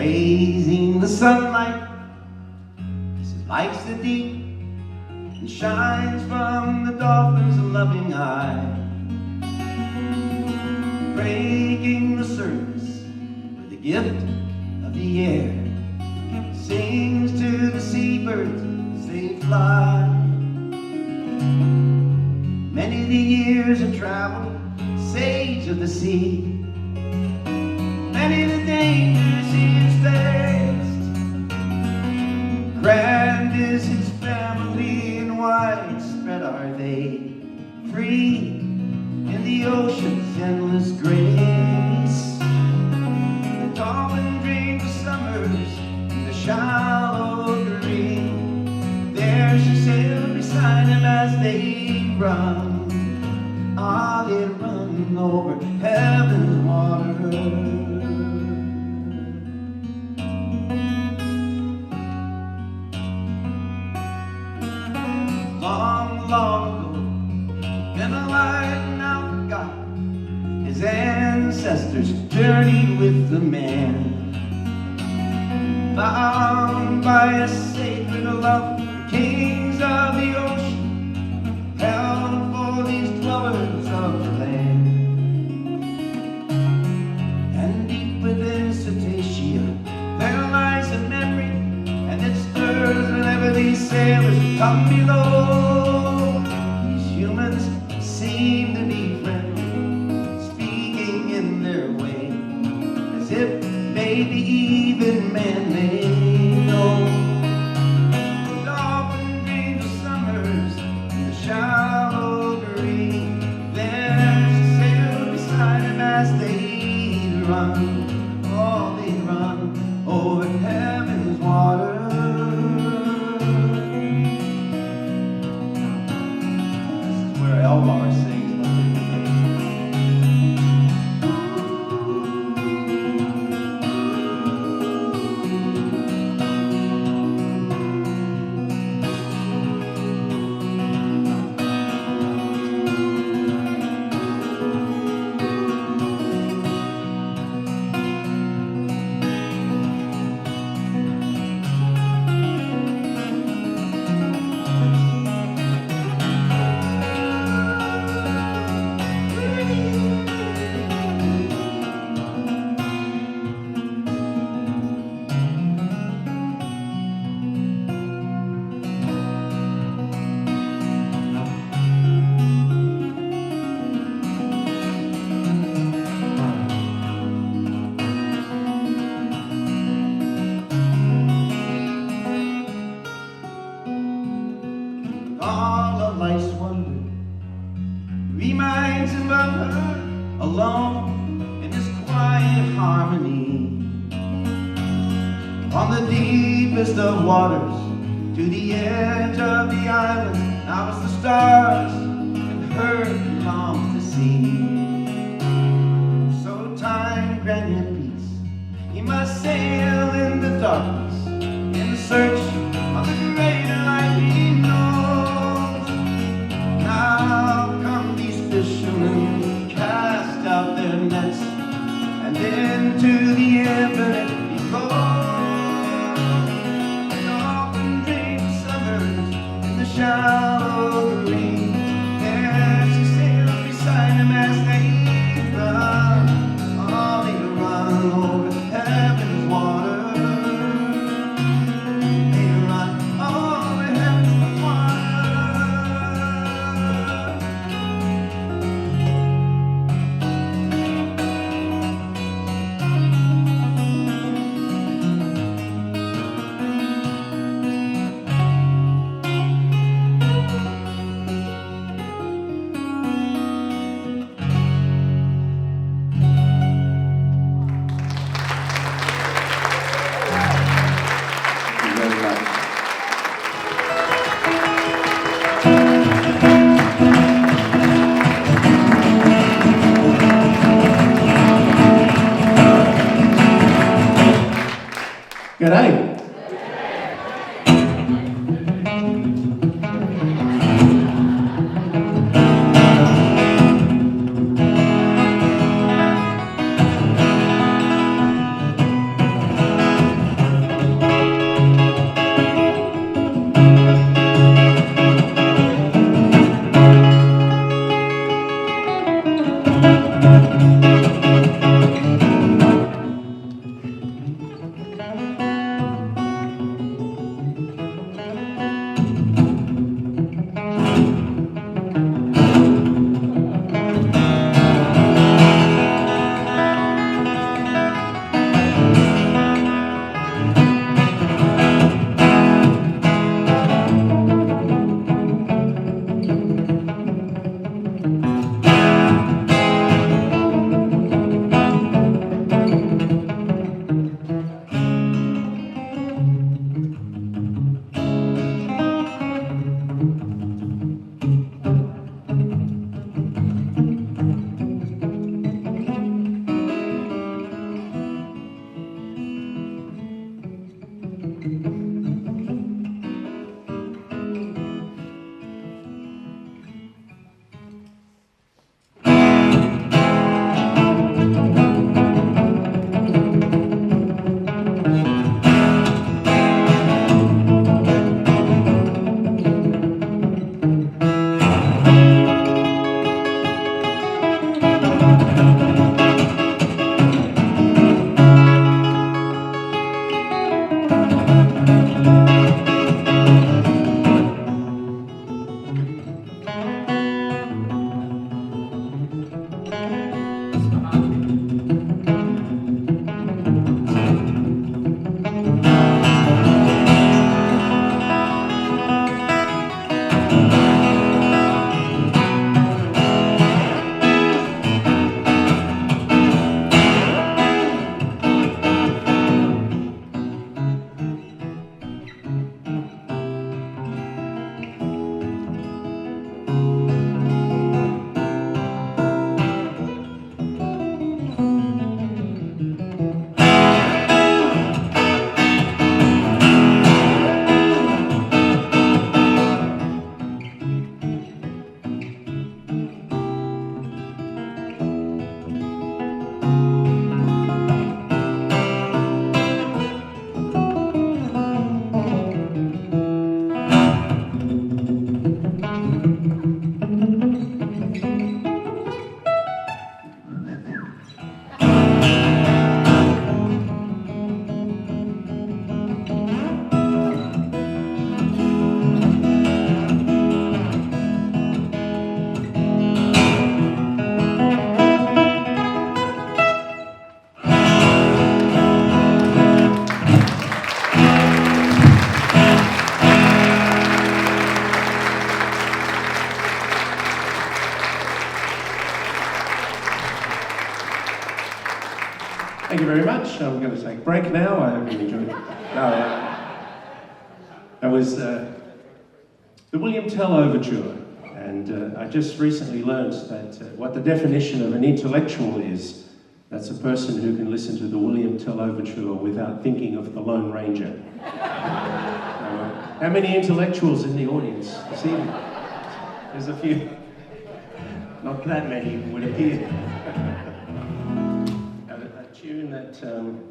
praising the sunlight as it lights the deep and shines from the dolphin's loving eye, breaking the surface with the gift of the air, sings to the seabirds as they fly. Many the years of travel, sage of the sea, many the dangers he has faced. Grand is his family and widespread are they, free in the ocean's endless grace. The dolphin dreams of summers in the shallow green. There she sailed beside him as they run. Ah, they run over heaven's water. Long, long ago, in a life now forgotten, his ancestors journeyed with the man, bound by a sacred love. The kings of the ocean held for these dwellers of the land. And deep within Cetacea there lies a memory, and it stirs whenever these sailors come below. These humans seem to be friendly, speaking in their way, as if maybe even man may know. The dolphin dreams of summers in the shallow green. There she sailed beside him as they run. Oh, they run over heaven's water. This is where Elmar sings. All of life's wonder reminds him of her, alone in his quiet harmony. On the deepest of waters, to the edge of the island, now it's the stars and her he longs to see. So time grant him peace, he must sail in the darkness in search of the greater light he knows. Now come these fishermen, cast out their nets, and into the infinite he goes. And often dreams summers in the shallow green. There she sailed beside him as they run. Oh, they run over heaven's water. They run over heaven's water. Thank you very much. Good night. Thank you very much. I'm going to take a break now. I hope you enjoyed it. That was the William Tell Overture, and I just recently learned that what the definition of an intellectual is. That's a person who can listen to the William Tell Overture without thinking of the Lone Ranger. How many intellectuals in the audience this evening? There's a few. Not that many would appear. A tune that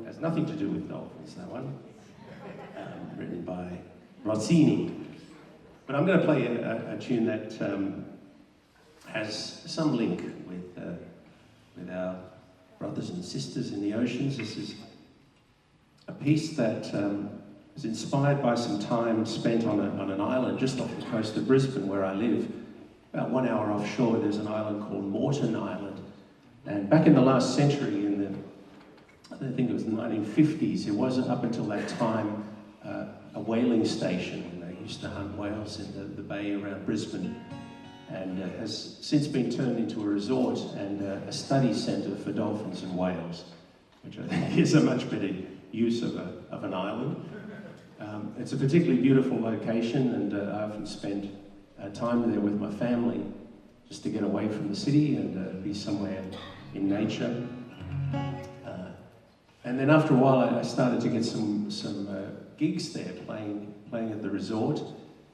has nothing to do with dolphins, that one. Written by Rossini. But I'm going to play a tune that has some link with our brothers and sisters in the oceans. This is a piece that was inspired by some time spent on an island just off the coast of Brisbane, where I live. About 1 hour offshore, there's an island called Moreton Island. And back in the last century, I think it was the 1950s, it was up until that time a whaling station. They used to hunt whales in the bay around Brisbane, and has since been turned into a resort and a study centre for dolphins and whales, which I think is a much better use of an island. It's a particularly beautiful location, and I often spend time there with my family just to get away from the city and be somewhere in nature. And then after a while, I started to get some gigs there, playing at the resort,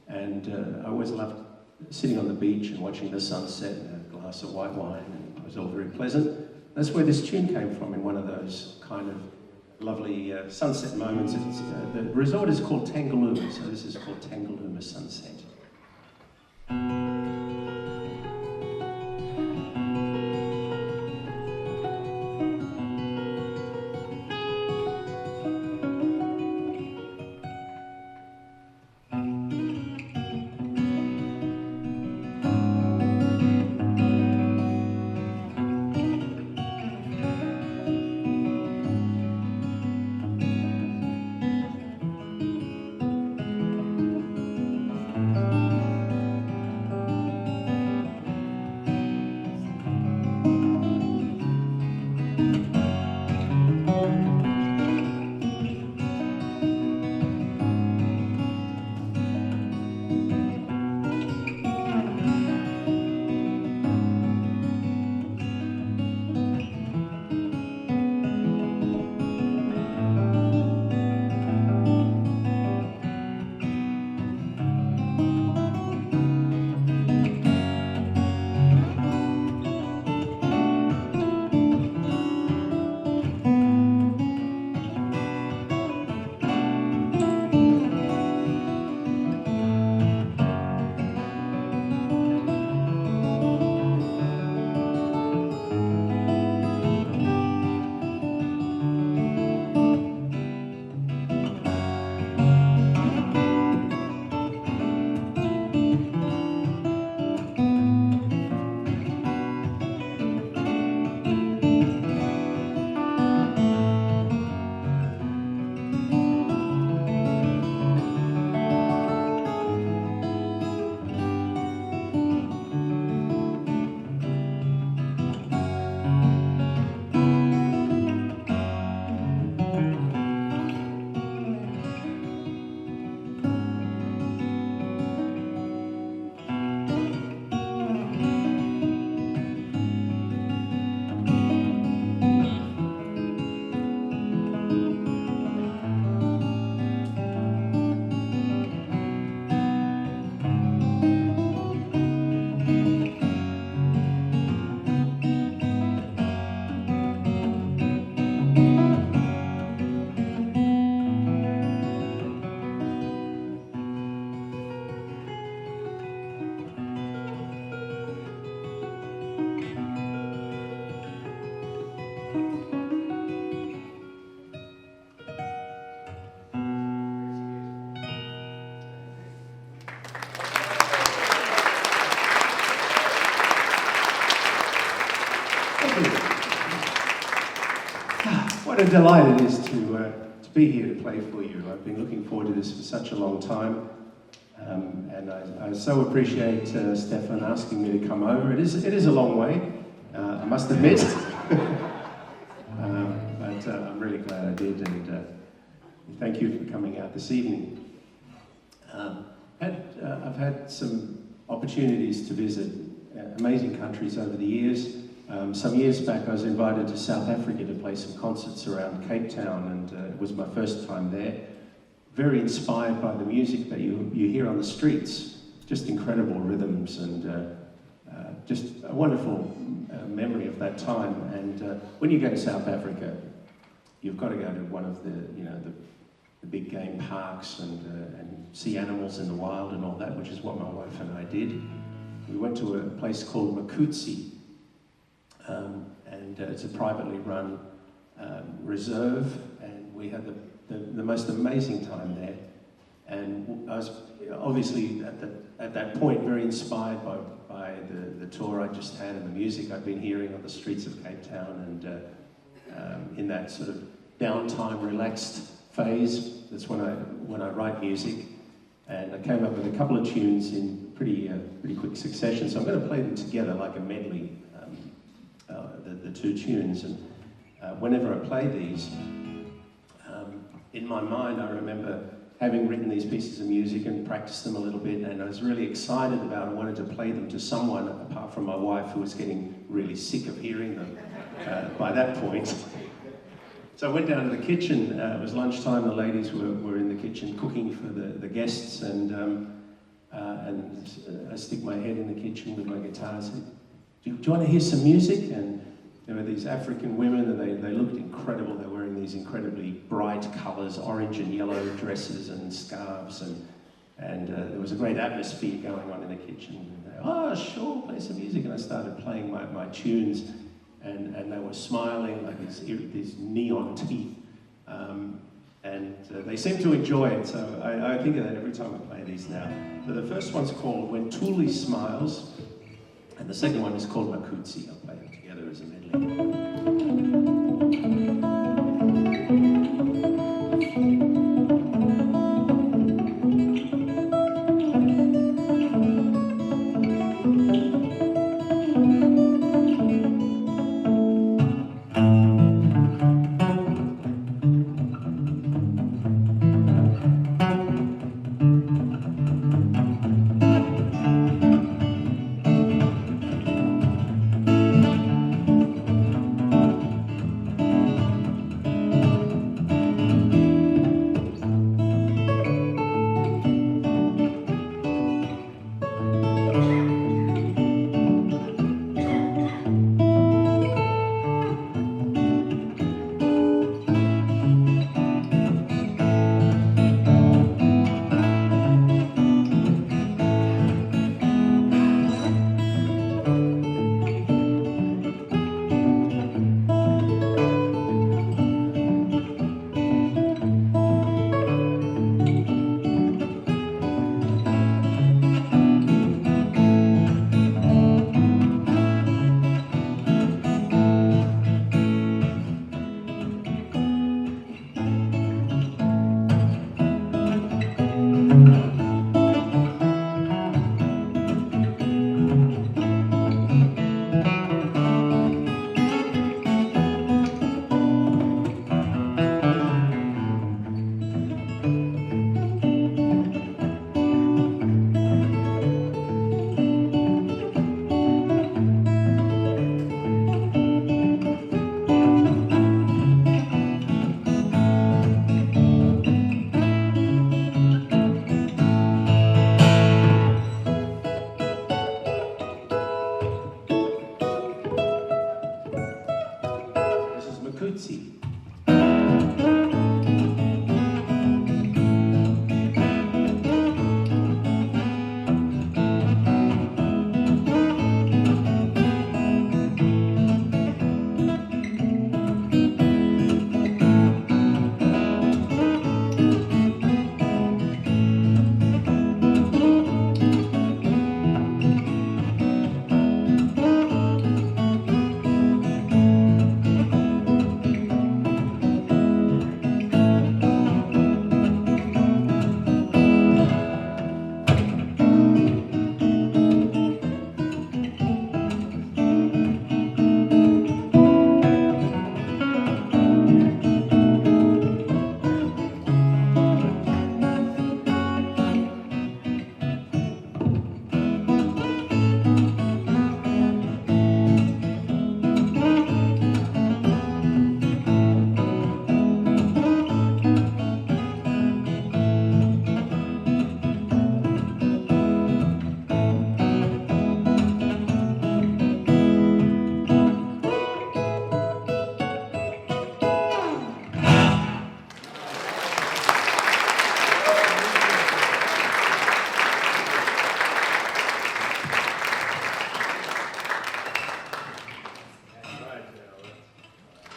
and I always loved sitting on the beach and watching the sunset and a glass of white wine, and it was all very pleasant. That's where this tune came from, in one of those kind of lovely sunset moments. The resort is called Tangalooma, so this is called Tangalooma Sunset. What a delight it is to be here to play for you. I've been looking forward to this for such a long time. And I so appreciate Stefan asking me to come over. It is a long way, I must admit. But I'm really glad I did, and thank you for coming out this evening. I've had some opportunities to visit amazing countries over the years. Some years back I was invited to South Africa to play some concerts around Cape Town, and it was my first time there. Very inspired by the music that you hear on the streets. Just incredible rhythms, and just a wonderful memory of that time. And when you go to South Africa, you've got to go to one of the big game parks and see animals in the wild and all that, which is what my wife and I did. We went to a place called Makutsi, and it's a privately run reserve, and we had the most amazing time there. And I was obviously at that point very inspired by the tour I just had and the music I'd been hearing on the streets of Cape Town, and in that sort of downtime, relaxed phase, that's when I write music. And I came up with a couple of tunes in pretty quick succession, so I'm going to play them together like a medley, the two tunes. And whenever I play these, in my mind I remember having written these pieces of music and practiced them a little bit, and I was really excited about it. I wanted to play them to someone apart from my wife, who was getting really sick of hearing them by that point. So I went down to the kitchen. It was lunchtime. The ladies were in the kitchen cooking for the guests, and I stick my head in the kitchen with my guitar and said, do you want to hear some music? And there were these African women, and they looked incredible. They were wearing these incredibly bright colours, orange and yellow dresses and scarves, and there was a great atmosphere going on in the kitchen. And they, oh, sure, play some music. And I started playing my tunes. And they were smiling like these neon teeth, and they seem to enjoy it. So I think of that every time I play these now. So the first one's called When Tuli Smiles, and the second one is called Makutsi. I'll play them together as a medley.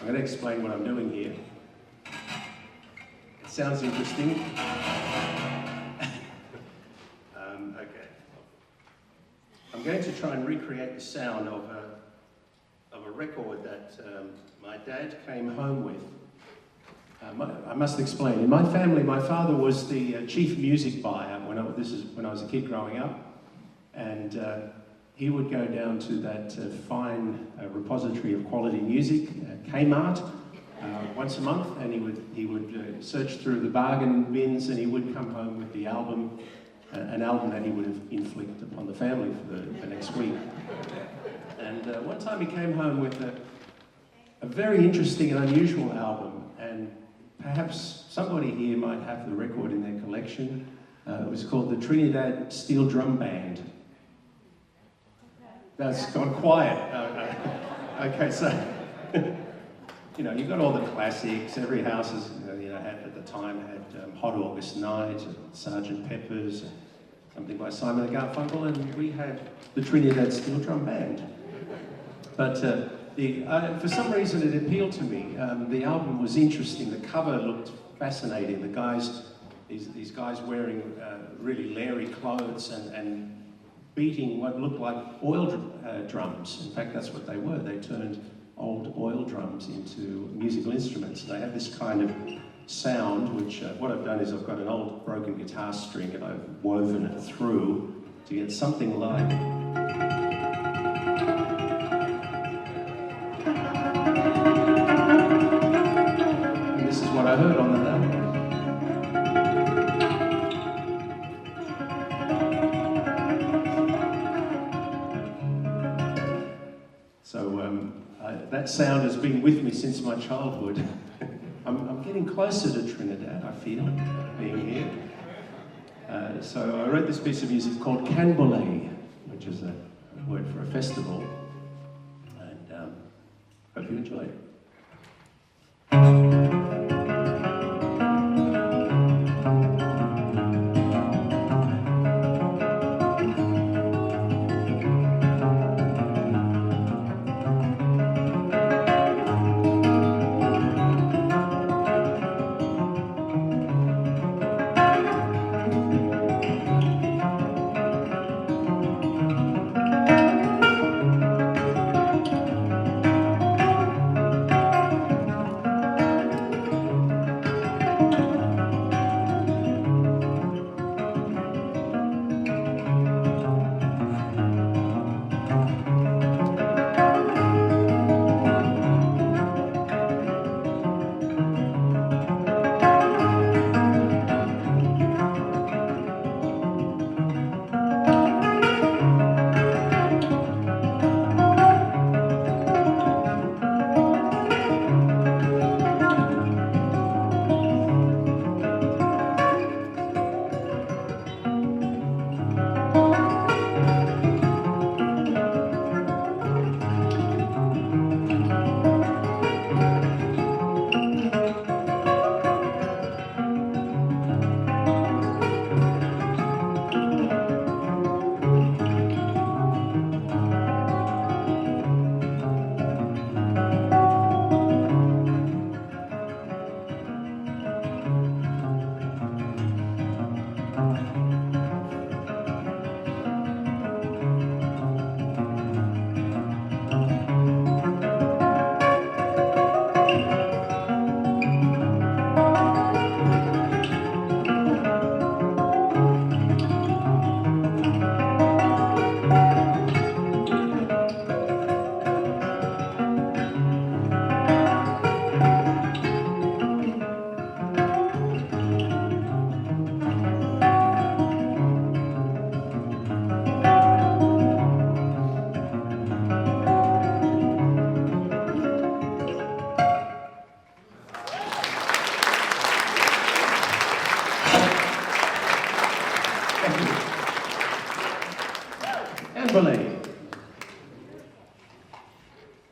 I'm going to explain what I'm doing here. It sounds interesting. Okay. I'm going to try and recreate the sound of a record that my dad came home with. I must explain. In my family, my father was the chief music buyer when I was a kid growing up, and he would go down to that fine repository of quality music, Kmart, once a month, and he would search through the bargain bins, and he would come home with the album, an album that he would have inflicted upon the family for the next week. And one time he came home with a very interesting and unusual album, and perhaps somebody here might have the record in their collection. It was called the Trinidad Steel Drum Band. That's gone quiet. Okay, so you know, you've got all the classics. Every house has, had, at the time had Hot August Night, Sgt. Pepper's, something by Simon and Garfunkel, and we had the Trinidad Steel Drum Band. But for some reason it appealed to me. The album was interesting. The cover looked fascinating. The guys, these guys wearing really leery clothes and beating what looked like oil drums. In fact, that's what they were. They turned old oil drums into musical instruments. And they have this kind of sound, which what I've done is I've got an old broken guitar string and I've woven it through to get something like... And this is what I heard on the album. So that sound has been with me since my childhood. I'm getting closer to Trinidad, I feel, being here. So I wrote this piece of music called Canboulay, which is a word for a festival, and hope you enjoy it.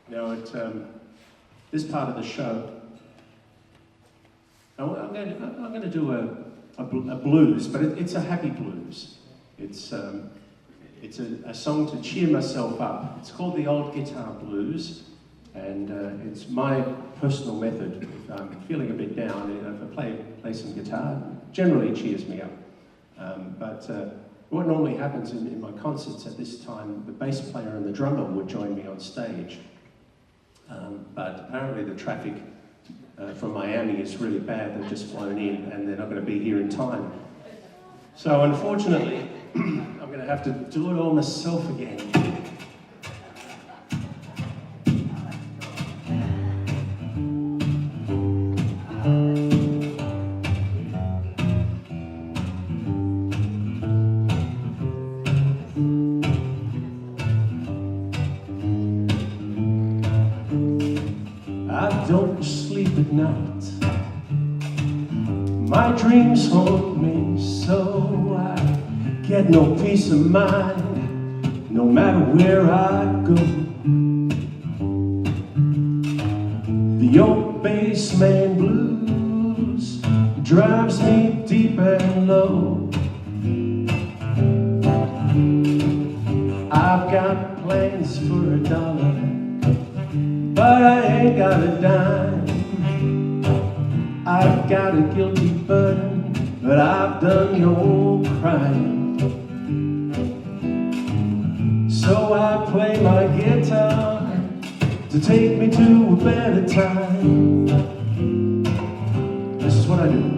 Now, at this part of the show, I'm going to do a blues, but it's a happy blues. It's a song to cheer myself up. It's called the Old Guitar Blues, and And it's my personal method. If I'm feeling a bit down, if I play some guitar, it generally cheers me up. But what normally happens in my concerts at this time, the bass player and the drummer would join me on stage. But apparently the traffic from Miami is really bad. They've just flown in and they're not going to be here in time. So unfortunately, I'm going to have to do it all myself again. I don't sleep at night. My dreams haunt me, so I get no peace of mind, no matter where I go. The old bassman blues drives me deep and low. I've got plans for $1, but I ain't got a dime. I've got a guilty burden, but I've done no crime. So I play my guitar to take me to a better time. This is what I do.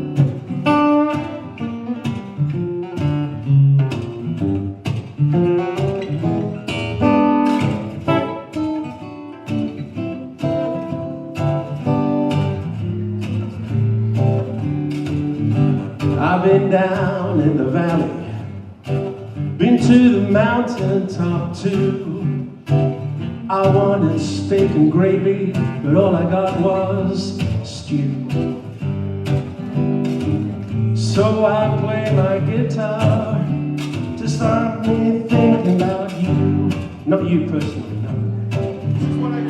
I've been down in the valley, been to the mountaintop too. I wanted steak and gravy, but all I got was stew. So I play my guitar to start me thinking about you. Not you personally, no. This is what I do.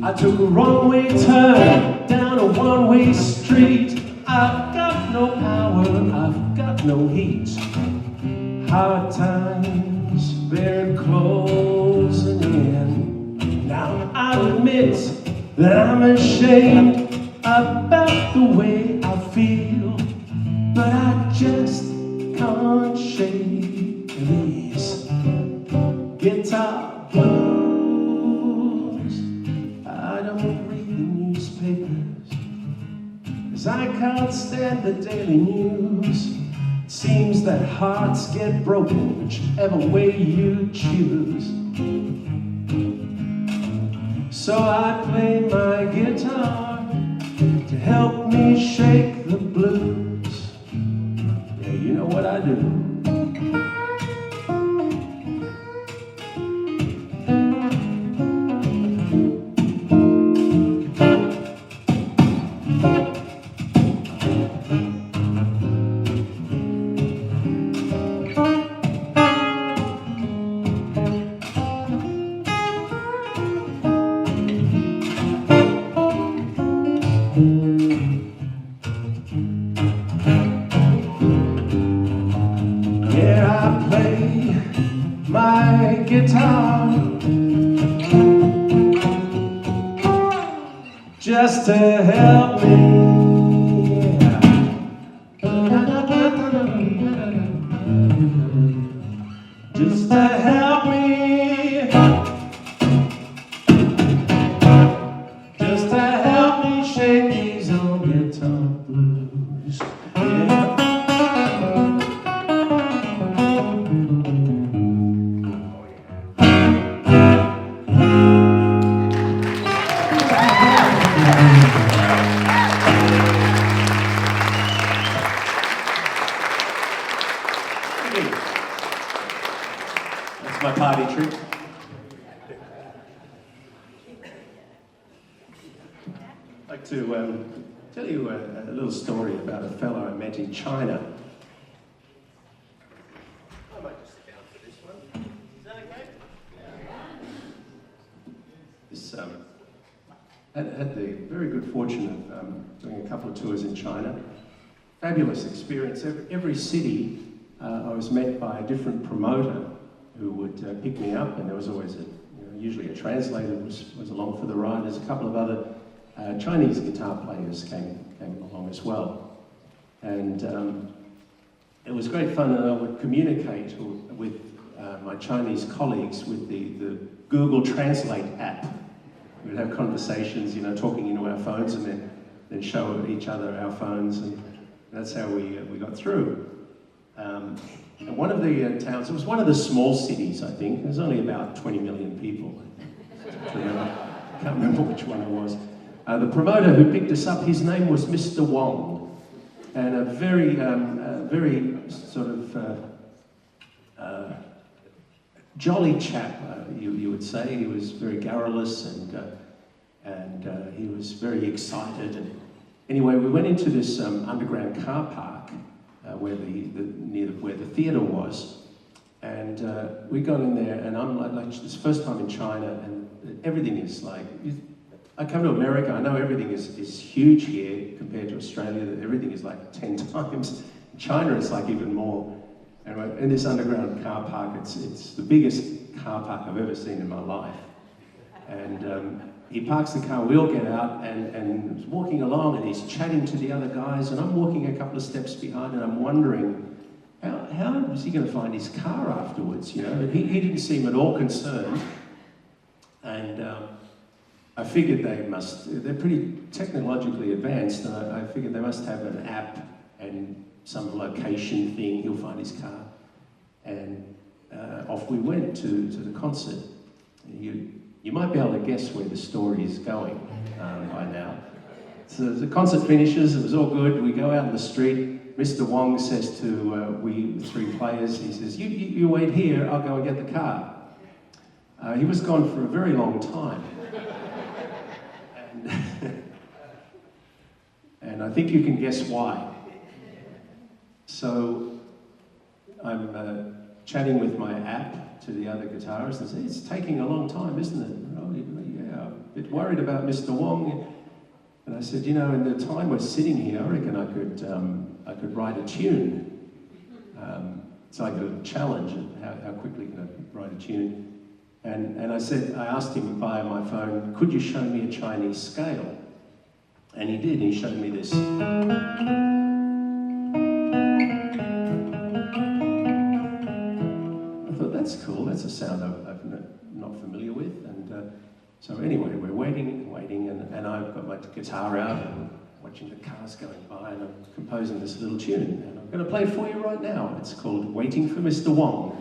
I took a wrong-way turn down a one-way street. I've got no power, I've got no heat. Hard times, they're closing in. Now I'll admit that I'm ashamed about the way I feel, but I just can't shake these guitar blues. I don't read the newspapers, 'cause I can't stand the daily news. It seems that hearts get broken whichever way you choose. So I play my guitar to help me shake the blues. Yeah, you know what I do. Yeah, I play my guitar just to help me. Just to help me. Just to help me shake these old guitar blues. Yeah. That's my party trick. I'd like to tell you a little story about a fellow I met in China. I might just sit down for this one. Is that okay? This had the very good fortune of doing a couple of tours in China. Fabulous experience. Every city, I was met by a different promoter who would pick me up, and there was always usually a translator was along for the ride. There's a couple of other Chinese guitar players came along as well, and it was great fun. And I would communicate with my Chinese colleagues with the Google Translate app. We would have conversations, talking into our phones, and then show each other our phones, and that's how we got through. And one of the towns, it was one of the small cities, I think. There's only about 20 million people. I can't remember which one it was. The promoter who picked us up, his name was Mr. Wong, and a very sort of jolly chap, you would say. He was very garrulous, and he was very excited. And anyway, we went into this underground car park where where the theatre was, and we got in there, and I'm like, it's the first time in China, and everything is like, I come to America, I know everything is huge here compared to Australia. Everything is like 10 times. In China, it's like even more. And in this underground car park, it's the biggest car park I've ever seen in my life. And he parks the car, we all get out, and he's walking along, and he's chatting to the other guys, and I'm walking a couple of steps behind, and I'm wondering, how is he going to find his car afterwards, He didn't seem at all concerned. And I figured they're pretty technologically advanced, and I figured they must have an app and some location thing, he'll find his car. And off we went to the concert. You might be able to guess where the story is going by now. So the concert finishes, it was all good, we go out in the street. Mr. Wong says to we three players, he says, you wait here, I'll go and get the car. He was gone for a very long time. And I think you can guess why. So I'm chatting with my app to the other guitarists and say, it's taking a long time, isn't it? Oh, yeah, a bit worried about Mr. Wong. And I said, in the time we're sitting here, I reckon I could write a tune. It's like a challenge of how quickly can I write a tune. And I asked him via my phone, could you show me a Chinese scale? And he did, he showed me this. That's cool, that's a sound I'm not familiar with. And so anyway, we're waiting, and I've got my guitar out and watching the cars going by, and I'm composing this little tune. And I'm going to play it for you right now. It's called Waiting for Mr. Wong.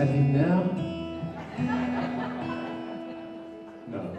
that him now? No.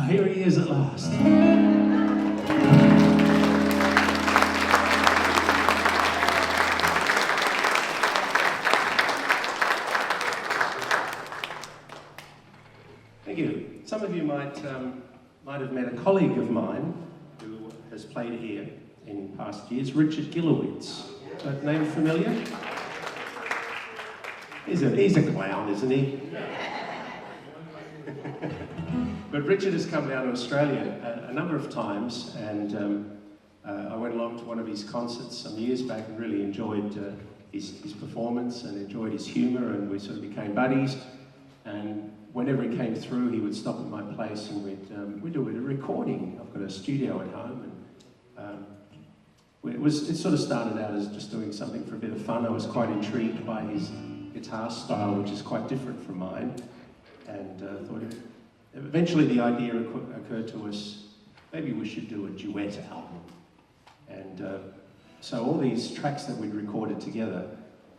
Here he is at last. Thank you. Some of you might have met a colleague of mine who has played here in past years, Richard Gillowitz. That name familiar? He's a clown, isn't he? But Richard has come down to Australia a number of times, and I went along to one of his concerts some years back and really enjoyed his performance and enjoyed his humour, and we sort of became buddies. And whenever he came through, he would stop at my place and we'd do a recording. I've got a studio at home, and it sort of started out as just doing something for a bit of fun. I was quite intrigued by his guitar style, which is quite different from mine, and thought eventually the idea occurred to us, maybe we should do a duet album. And so all these tracks that we'd recorded together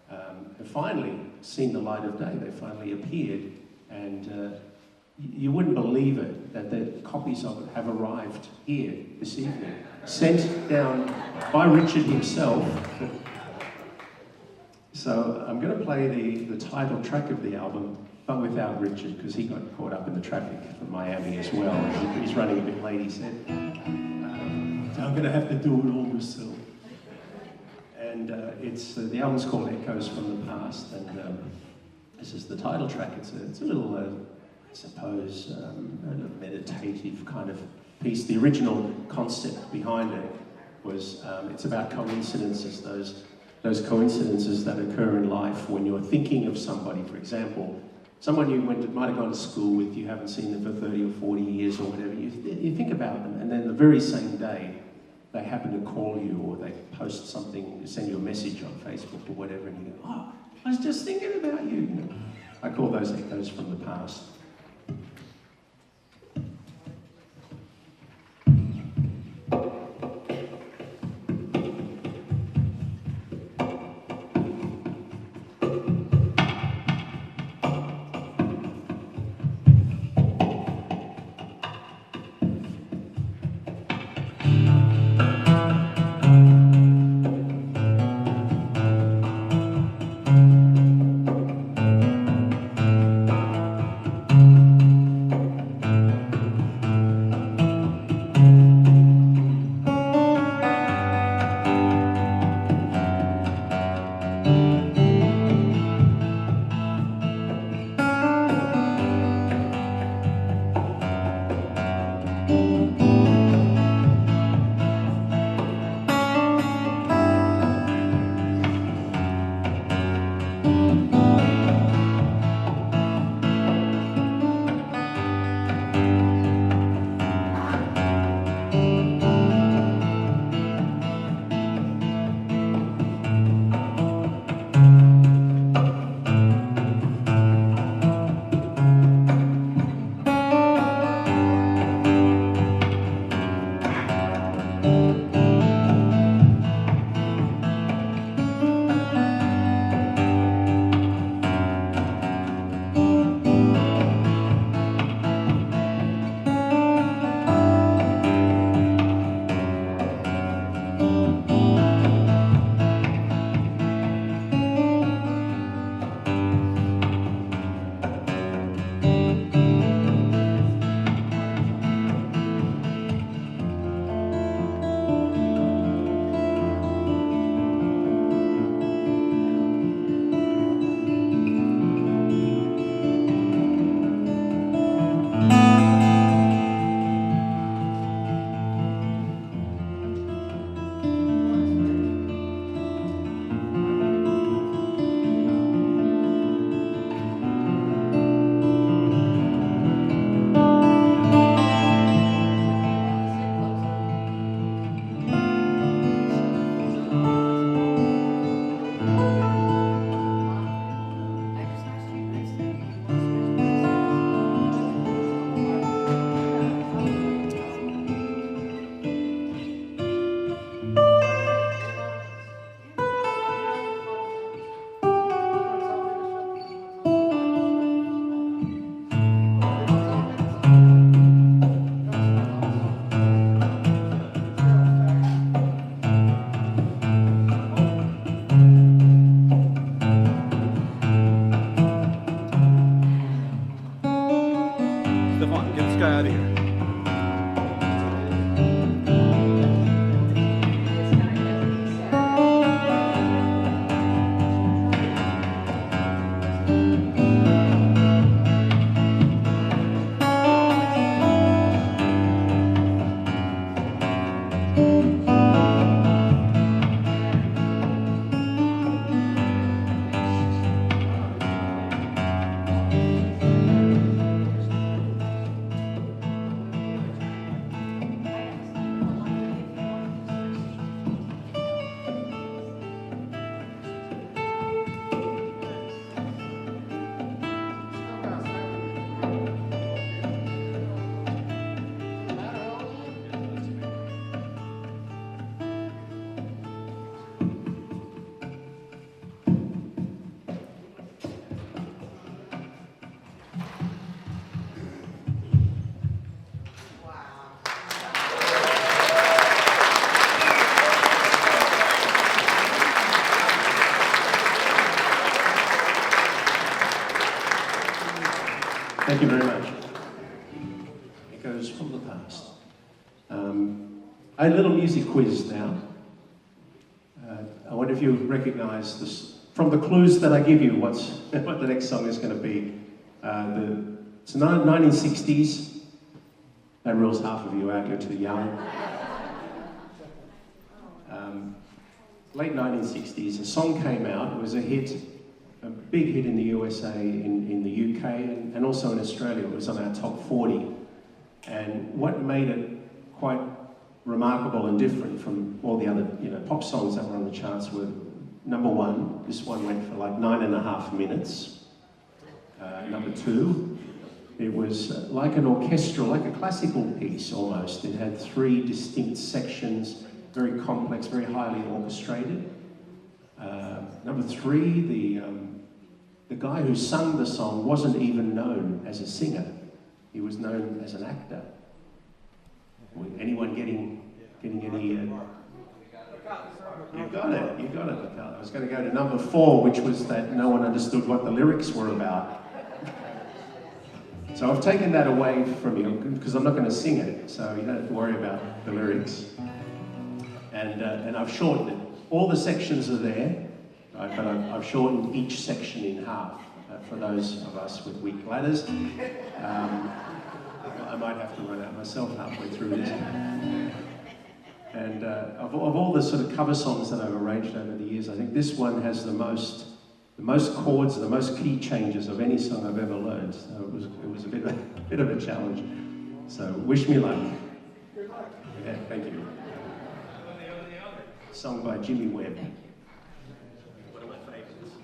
have finally seen the light of day. They finally appeared, and you wouldn't believe it that the copies of it have arrived here this evening, sent down by Richard himself. So I'm going to play the title track of the album, but without Richard, because he got caught up in the traffic from Miami as well. He's running a bit late, he said. So I'm going to have to do it all myself. And the album's called Echoes from the Past, and this is the title track. It's a little, I suppose, a little meditative kind of piece. The original concept behind it was it's about coincidences, those coincidences that occur in life when you're thinking of somebody. For example, someone you might have gone to school with, you haven't seen them for 30 or 40 years or whatever, you think about them, and then the very same day they happen to call you, or they post something, send you a message on Facebook or whatever, and you go, oh, I was just thinking about you. I call those echoes from the past. guy out of here. Thank you very much. Echoes from the past. A little music quiz now. I wonder if you recognise this from the clues that I give you. What the next song is going to be? It's 1960s. That rules half of you out. You're too young. Late 1960s, a song came out. It was a hit. A big hit in the USA, in the UK, and also in Australia. It was on our top 40. And what made it quite remarkable and different from all the other pop songs that were on the charts were, number one, this one went for like 9.5 minutes. Number two, it was like an orchestral, like a classical piece almost. It had 3 distinct sections, very complex, very highly orchestrated. Number 3, the guy who sung the song wasn't even known as a singer. He was known as an actor. Anyone getting any... You got it, Mikhail. I was going to go to number 4, which was that no one understood what the lyrics were about. So I've taken that away from you, because I'm not going to sing it, so you don't have to worry about the lyrics. And I've shortened it. All the sections are there, right, but I've shortened each section in half for those of us with weak bladders. I might have to run out myself halfway through this. And of all the sort of cover songs that I've arranged over the years, I think this one has the most chords, the most key changes of any song I've ever learned. So it was a bit of a challenge. So wish me luck. Good luck. Yeah, thank you. Sung by Jimmy Webb. One of my favorites.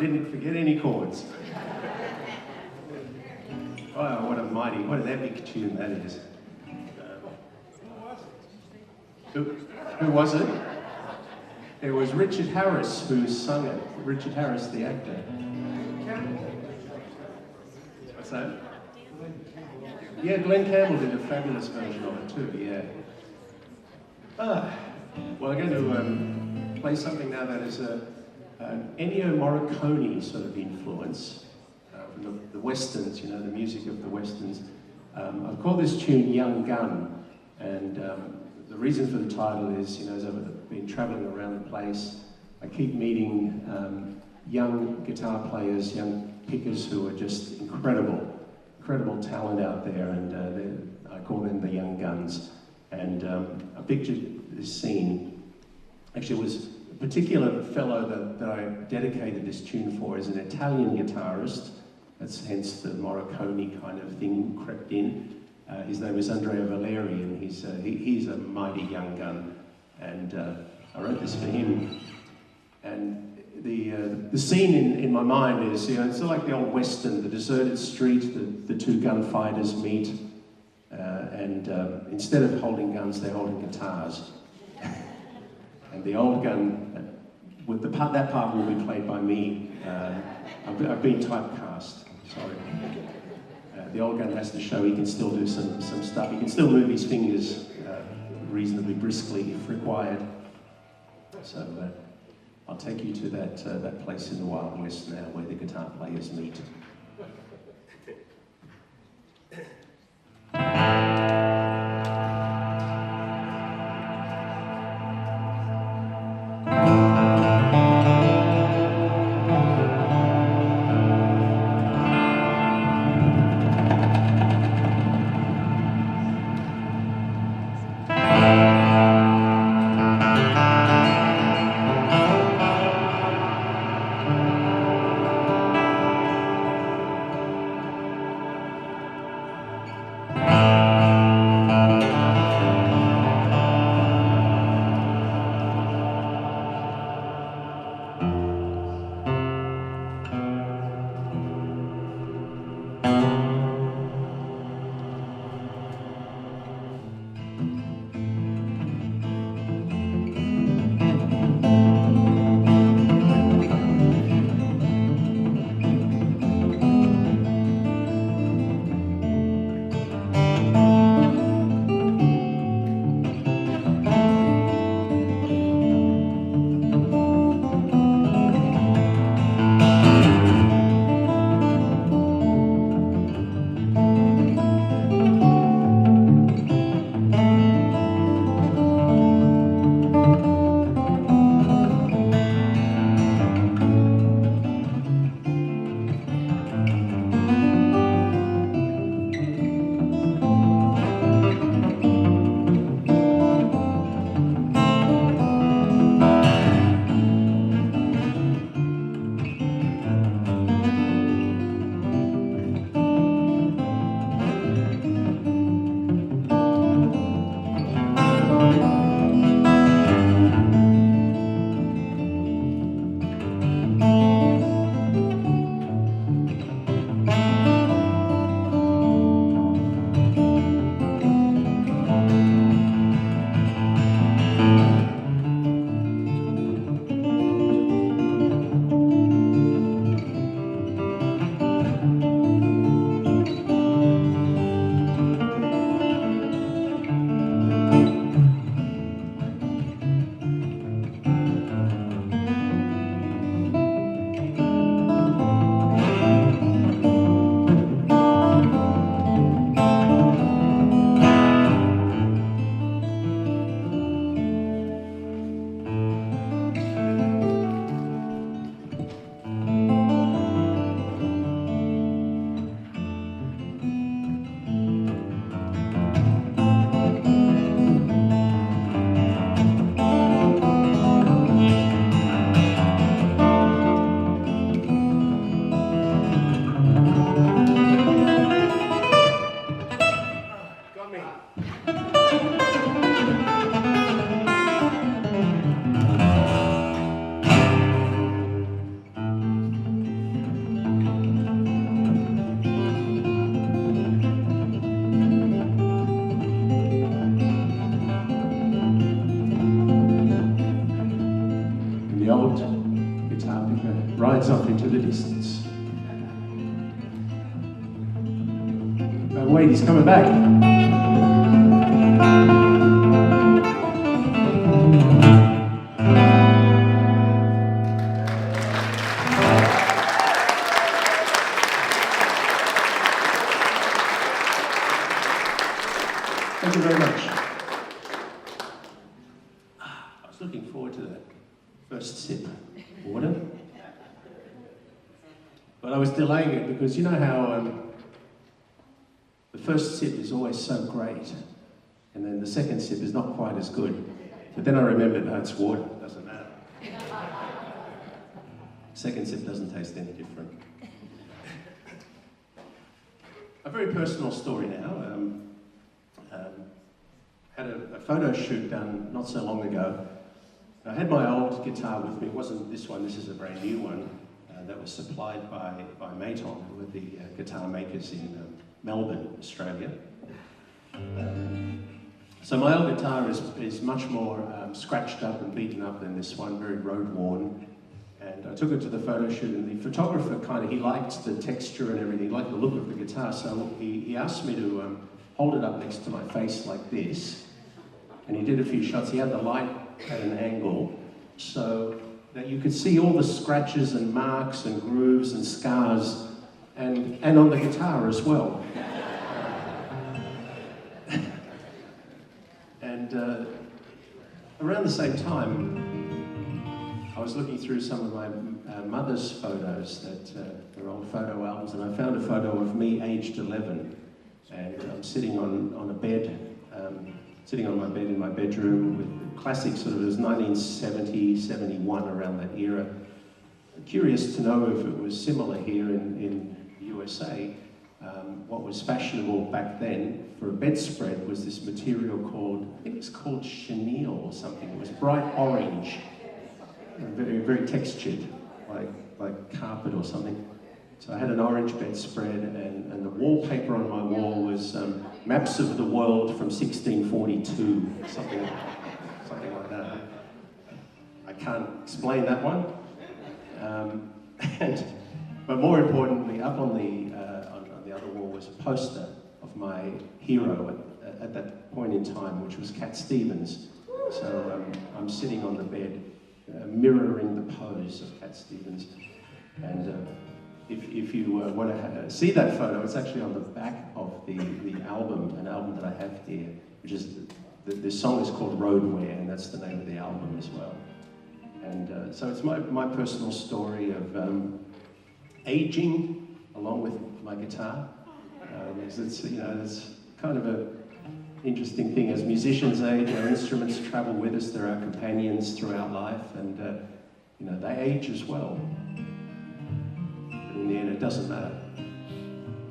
didn't forget any chords. Oh, what an epic tune that is. Who was it? It was Richard Harris who sung it. Richard Harris, the actor. What's that? Yeah, Glenn Campbell did a fabulous version of it too, yeah. Well, I'm going to play something now that is an Ennio Morricone sort of influence from the Westerns, you know, the music of the Westerns. I've called this tune Young Gun, and the reason for the title is, you know, as I've been travelling around the place, I keep meeting young guitar players, young pickers who are just incredible talent out there, and I call them the Young Guns. And I pictured this scene. Actually, it was a particular fellow that I dedicated this tune for is an Italian guitarist. That's hence the Morricone kind of thing crept in. His name is Andrea Valeri, and he's a mighty young gun. And I wrote this for him. And the scene in my mind is, you know, it's sort of like the old Western, the deserted street, the two gunfighters meet, and instead of holding guns, they're holding guitars. And the old gun, that part will be played by me. I've been typecast, sorry. The old gun has to show he can still do some stuff. He can still move his fingers reasonably briskly if required. So I'll take you to that place in the Wild West now where the guitar players meet. old guitar picker rides off into the distance. Oh wait, he's coming back. Thank you very much. I was looking forward to that first sip of water. But I was delaying it because you know how the first sip is always so great, and then the second sip is not quite as good. But then I remembered, no, it's water, it doesn't matter. Second sip doesn't taste any different. A very personal story now. Had a photo shoot done not so long ago. I had my old guitar with me. It wasn't this one, this is a brand new one that was supplied by Maton, who are the guitar makers in Melbourne, Australia. So my old guitar is much more scratched up and beaten up than this one, very road worn. And I took it to the photo shoot, and the photographer he liked the texture and everything, he liked the look of the guitar, so he asked me to hold it up next to my face like this. And he did a few shots. He had the light at an angle so that you could see all the scratches and marks and grooves and scars and on the guitar as well. And around the same time, I was looking through some of my mother's photos, her old photo albums, and I found a photo of me aged 11. And I'm sitting on a bed, sitting on my bed in my bedroom with the classic sort of, it was 1970, 71, around that era. I'm curious to know if it was similar here in the USA. What was fashionable back then for a bedspread was this material called, I think it's called chenille or something. It was bright orange, very, very textured, like carpet or something. So I had an orange bedspread, and the wallpaper on my wall was maps of the world from 1642, something like that. I can't explain that one. But more importantly, up on the other wall was a poster of my hero at that point in time, which was Cat Stevens. So I'm sitting on the bed, mirroring the pose of Cat Stevens. And if you want to see that photo, it's actually on the back of the album, an album that I have here, which is, the song is called Roadwear, and that's the name of the album as well. And so it's my personal story of aging along with my guitar. It's kind of an interesting thing. As musicians age, our instruments travel with us, they're our companions throughout life, and they age as well. In the end, it doesn't matter,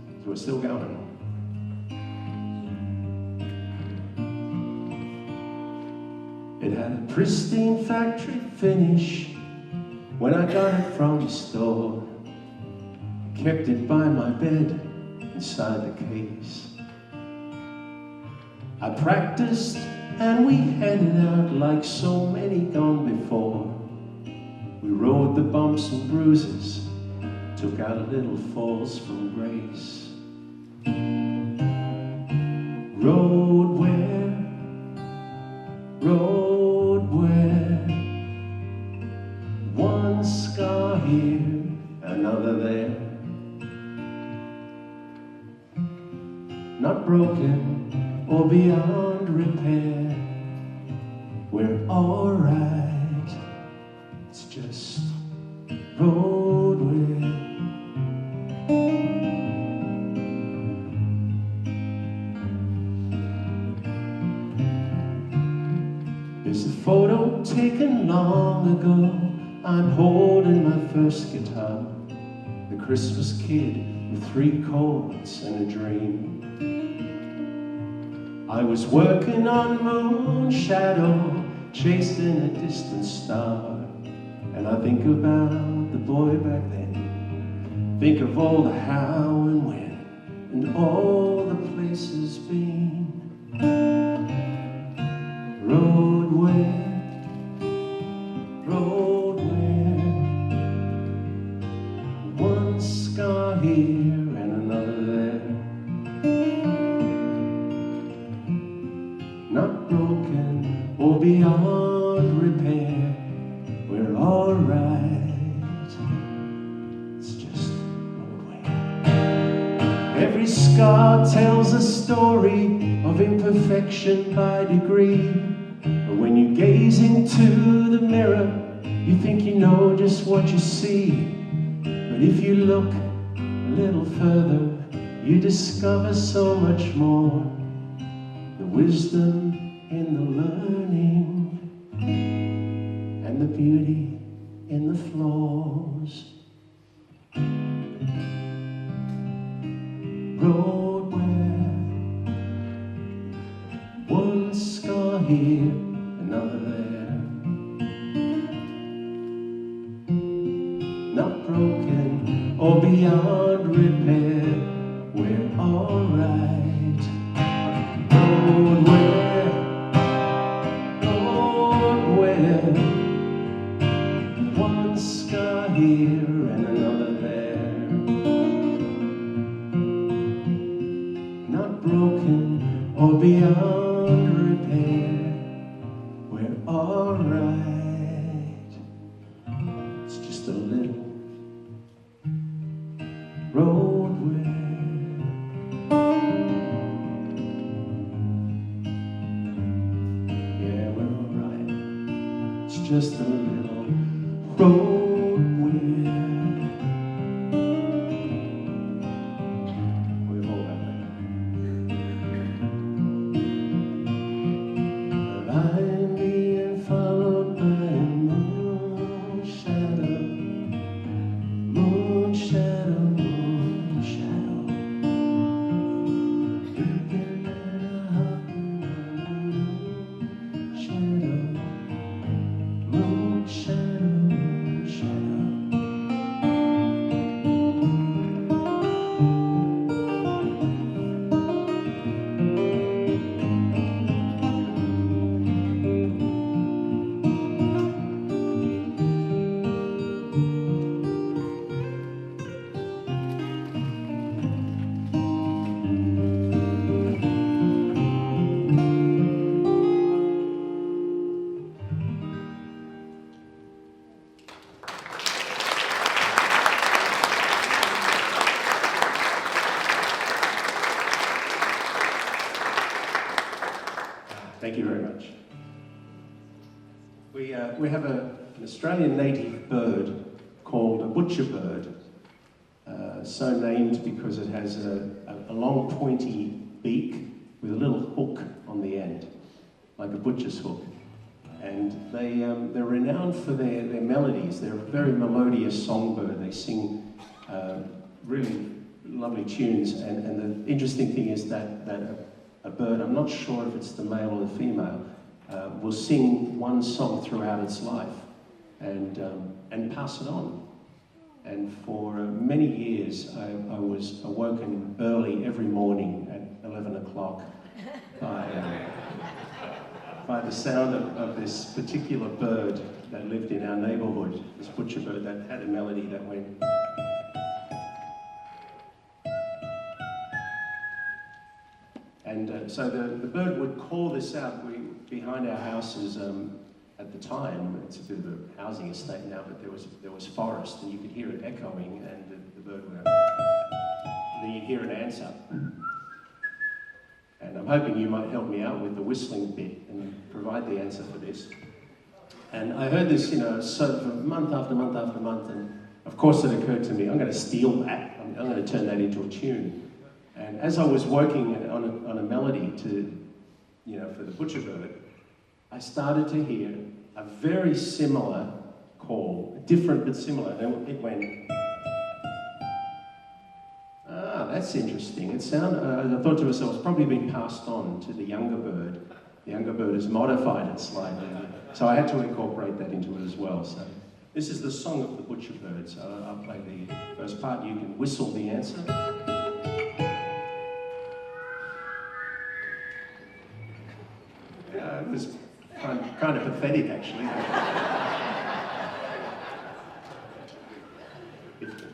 because we're still going. It had a pristine factory finish when I got it from the store. I kept it by my bed inside the case. I practiced and we headed out like so many gone before. We rode the bumps and bruises, took out little falls from grace. Roadwear, roadwear, one scar here, another there. Not broken or beyond repair. We're alright, it's just roadwear. There's a photo taken long ago. I'm holding my first guitar, the Christmas kid with 3 chords and a dream. I was working on moon shadow, chasing a distant star, and I think about the boy back then. Think of all the how and when, and all the places been. Roadwear, roadwear. alright. It's just Broadway. Every scar tells a story of imperfection by degree. But when you gaze into the mirror, you think you know just what you see. But if you look a little further, you discover so much more. The wisdom in the learning and the beauty in the flaws. Road where one scar here, another there. Not broken or beyond repair, we're alright. Road where one scar here and another there. Not broken or beyond repair, we're alright. It's just a little road where just a little road where we've all got that. I'm being followed by a moon shadow, moon shadow, moon shadow. Looking at a moon shadow. Moon shadow, shadow. Thank you very much. We have an Australian native bird called a butcher bird, so named because it has a long pointy beak with a little hook on the end, like a butcher's hook. And they're renowned for their melodies. They're a very melodious songbird. They sing really lovely tunes. And the interesting thing is that a bird, I'm not sure if it's the male or the female, will sing one song throughout its life and pass it on. And for many years, I was awoken early every morning at 11 o'clock by the sound of this particular bird that lived in our neighborhood, this butcher bird that had a melody that went. And so the bird would call this out. Behind our houses at the time, it's a bit of a housing estate now, but there was forest, and you could hear it echoing, and the bird would go, and then you'd hear an answer. And I'm hoping you might help me out with the whistling bit and provide the answer for this. And I heard this, sort of month after month after month, and of course it occurred to me, I'm going to steal that. I'm going to turn that into a tune. And as I was working on a melody for the butcher bird, I started to hear a very similar call, different but similar. And it went, that's interesting. It sounded, I thought to myself, it's probably been passed on to the younger bird. The younger bird has modified it slightly. So I had to incorporate that into it as well. So this is the song of the butcher bird. So I'll play the first part. You can whistle the answer. It was kind of pathetic, actually.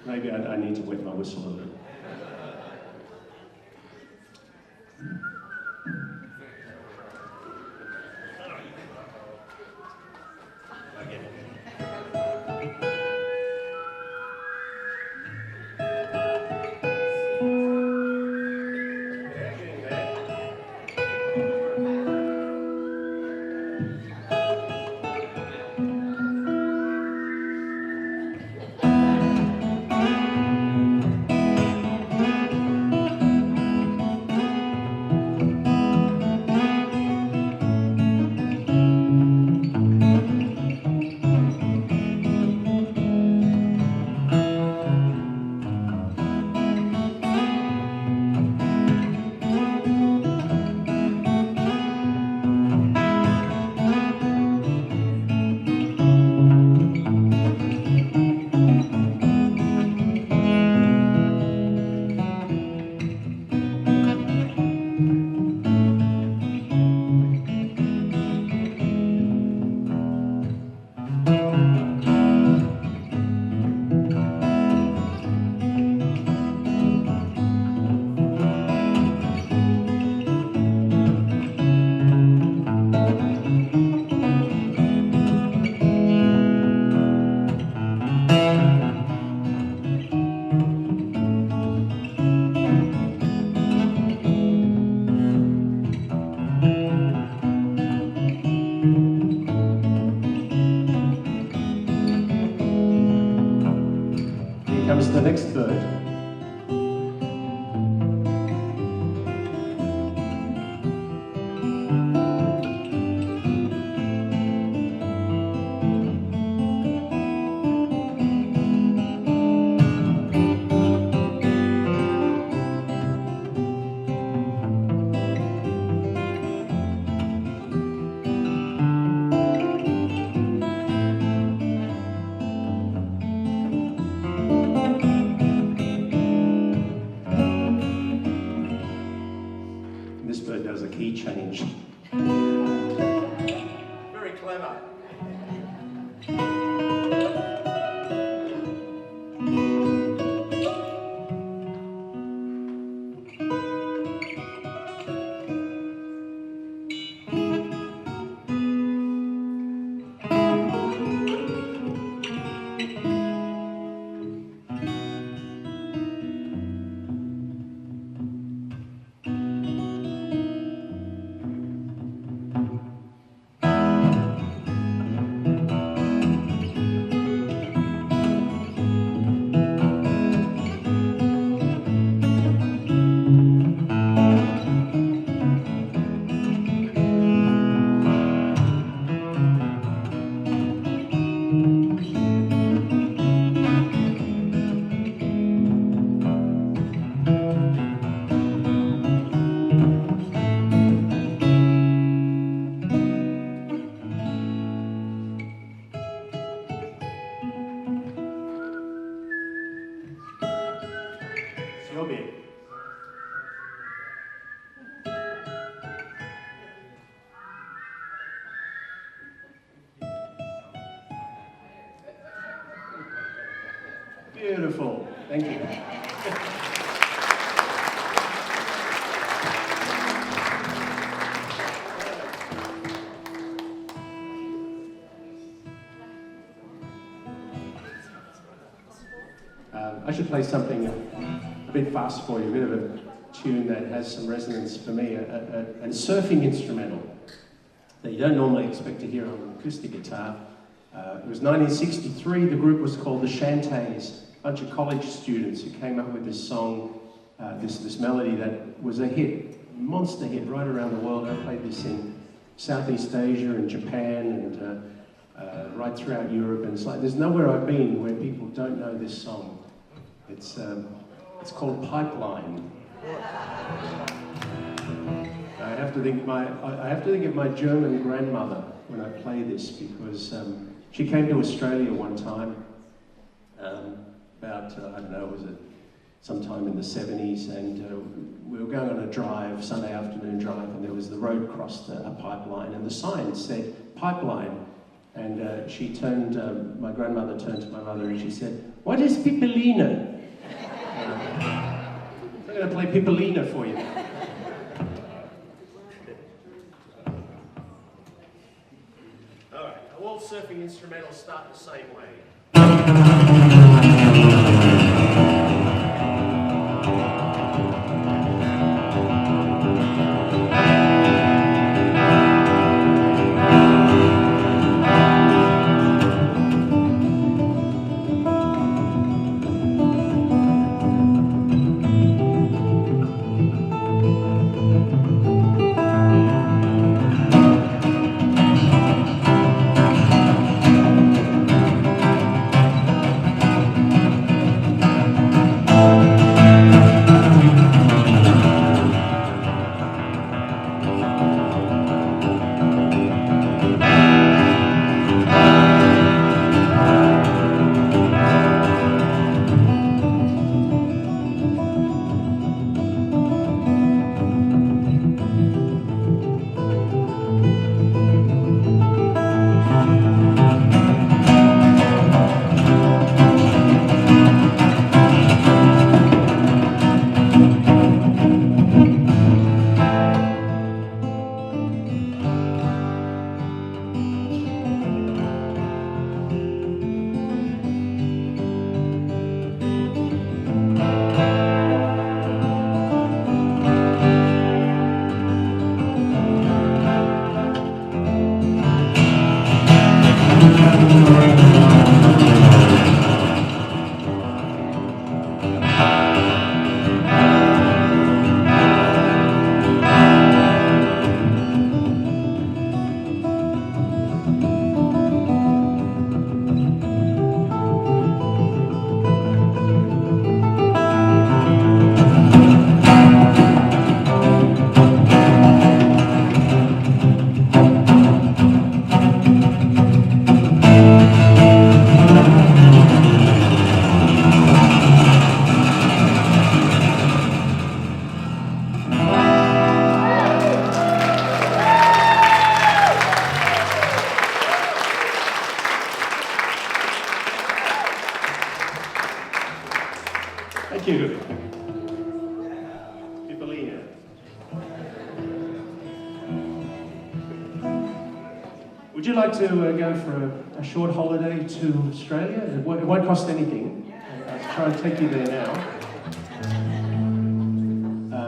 Maybe I need to wet my whistle a little. Okay. comes the next bird. This bird does a key change. Very clever. Your bit. Beautiful. Thank you. I should play something a bit fast for you, a bit of a tune that has some resonance for me, a surfing instrumental that you don't normally expect to hear on an acoustic guitar. It was 1963, the group was called the Shantays, a bunch of college students who came up with this song, this melody that was a hit, monster hit right around the world. I played this in Southeast Asia and Japan and right throughout Europe, and it's like there's nowhere I've been where people don't know this song. It's called Pipeline. I have to think of my German grandmother when I play this, because she came to Australia one time about I don't know, was it sometime in the 70s, and we were going on a drive, Sunday afternoon drive, and there was the road crossed a pipeline, and the sign said pipeline, and she turned, my grandmother turned to my mother and she said, "What is Pippolina?" I'm going to play Pippolina for you. All right, all surfing instrumentals start the same way. Thank you. Pipolina. Would you like to go for a short holiday to Australia? It won't cost anything. I'll try and take you there now.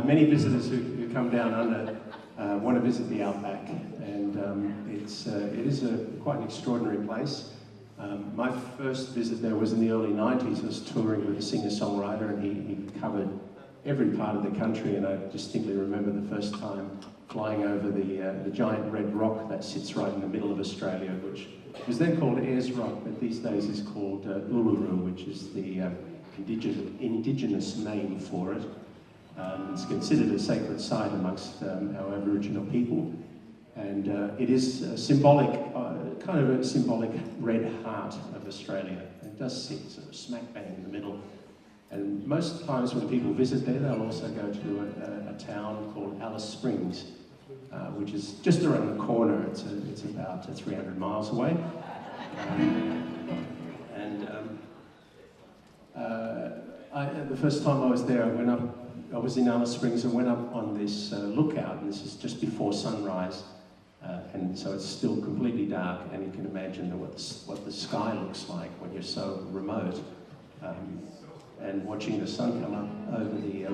Many visitors who come down under want to visit the outback, and it is quite an extraordinary place. My first visit there was in the early 90s. I was touring with a singer-songwriter, and he covered every part of the country, and I distinctly remember the first time flying over the giant red rock that sits right in the middle of Australia, which was then called Ayers Rock, but these days is called Uluru, which is the indigenous name for it. It's considered a sacred site amongst our Aboriginal people, and it is a symbolic, kind of a symbolic red heart of Australia. It does sit sort of smack bang in the middle. And most times when people visit there, they'll also go to a town called Alice Springs, which is just around the corner. It's about 300 miles away. The first time I was there, I was in Alice Springs and went up on this lookout, and this is just before sunrise, and so it's still completely dark, and you can imagine what the sky looks like when you're so remote. And watching the sun come up over the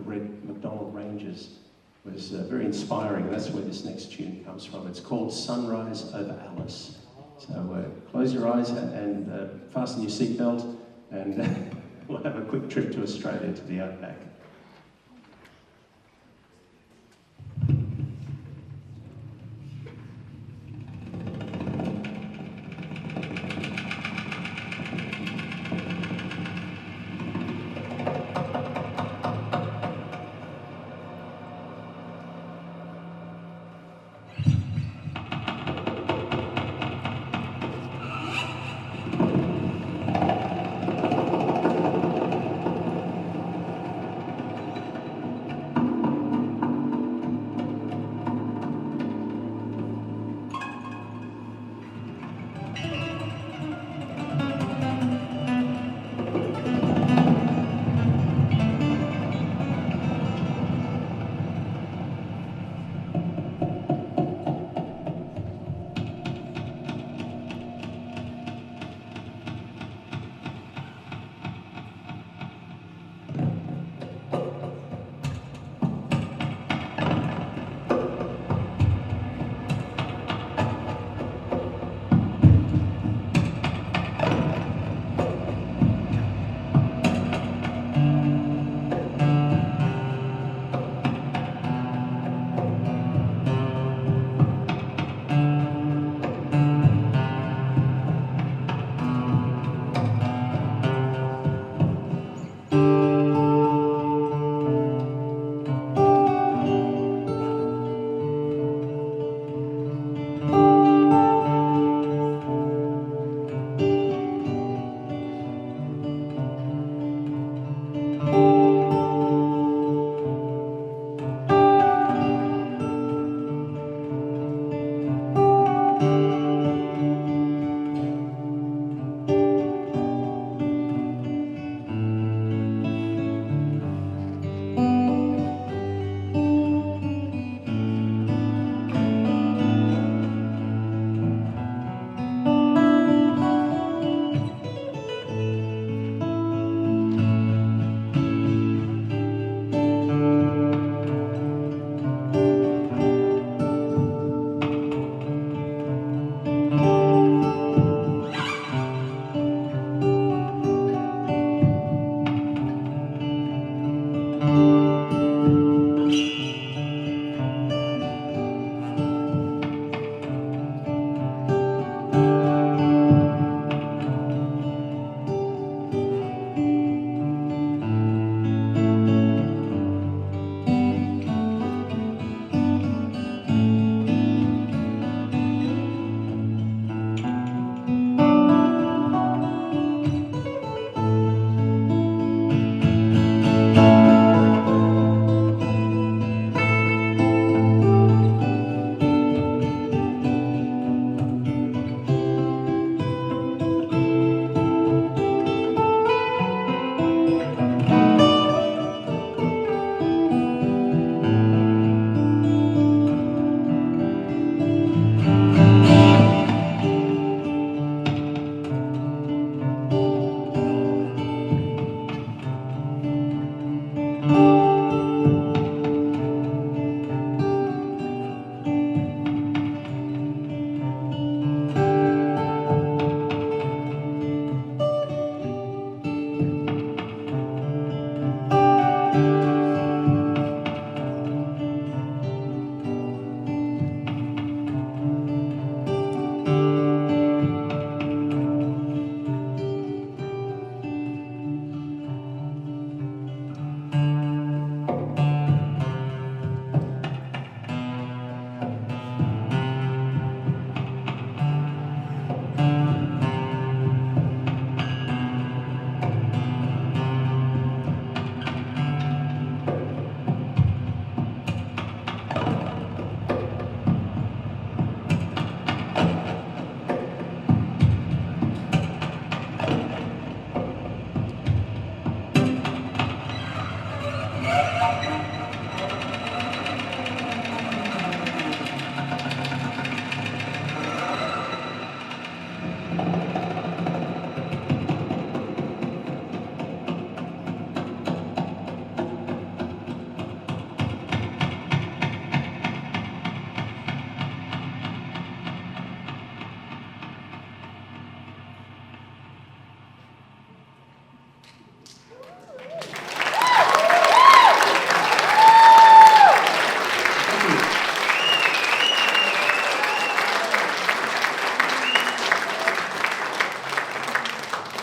red McDonald Ranges was very inspiring. That's where this next tune comes from. It's called Sunrise Over Alice. So close your eyes and fasten your seatbelt, and we'll have a quick trip to Australia, to the outback.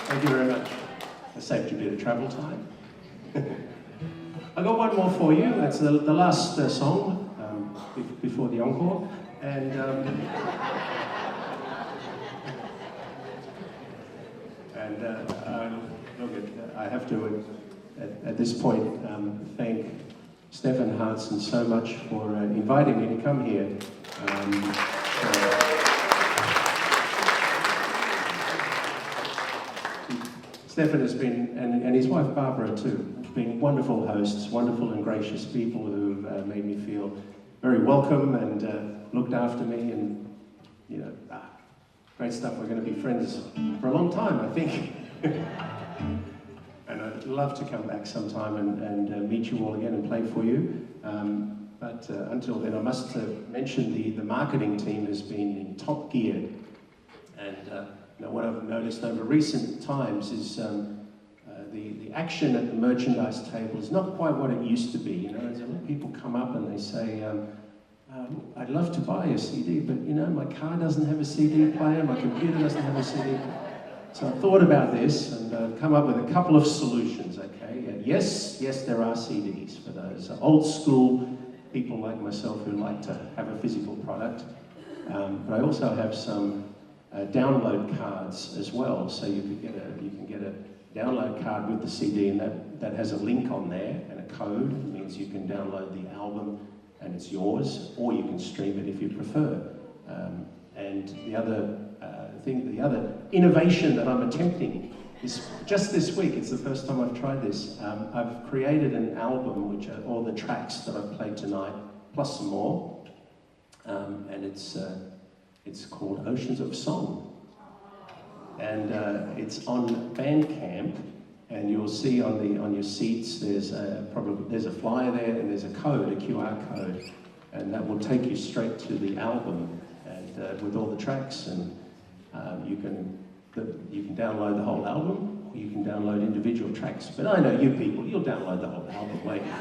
Thank you very much. I saved you a bit of travel time. I got one more for you. That's the last song before the encore. And look, I have to, at this point, thank Stefan Hansen so much for inviting me to come here. Stefan has been, and his wife Barbara too, been wonderful hosts, wonderful and gracious people who've made me feel very welcome and looked after me, and you know, great stuff. We're going to be friends for a long time, I think. And I'd love to come back sometime and meet you all again and play for you. But until then, I must mention the marketing team has been in top gear. And you know, what I've noticed over recent times is the action at the merchandise table is not quite what it used to be. You know, there's a lot of people come up and they say, I'd love to buy a CD, but you know, my car doesn't have a CD player, my computer doesn't have a CD player. So I thought about this and come up with a couple of solutions, okay? Yes, there are CDs for those old school people like myself who like to have a physical product. But I also have some download cards as well. So you can get a download card with the CD, and that has a link on there and a code. It means you can download the album and it's yours, or you can stream it if you prefer. And the other the other innovation that I'm attempting is just this week. It's the first time I've tried this. I've created an album, which are all the tracks that I've played tonight, plus some more, and it's called Oceans of Song, and it's on Bandcamp. And you'll see on your seats there's a flyer there, and there's a code, a QR code, and that will take you straight to the album and with all the tracks. And you can download the whole album, or you can download individual tracks. But I know you people, you'll download the whole album, won't you?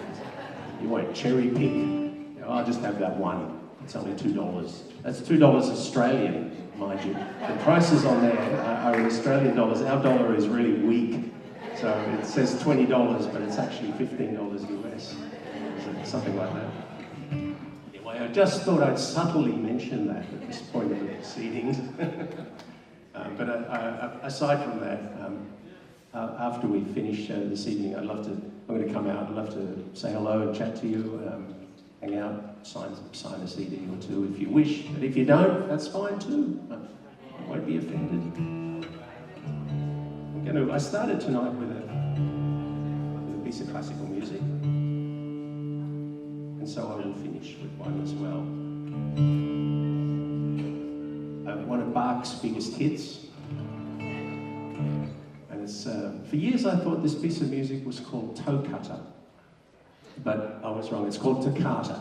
You won't cherry pick. You know, I'll just have that one. It's only $2. That's $2 Australian, mind you. The prices on there are in Australian dollars. Our dollar is really weak, so it says $20, but it's actually $15 US, something like that. Anyway, I just thought I'd subtly mention that at this point in the proceedings. But aside from that, after we finish this evening, I'm going to come out. I'd love to say hello and chat to you, hang out, sign a CD or two if you wish. But if you don't, that's fine too. I won't be offended. I started tonight with a piece of classical music, and so I will finish with one as well. One of Bach's biggest hits, and it's for years I thought this piece of music was called Toe Cutter, but I was wrong. It's called Toccata.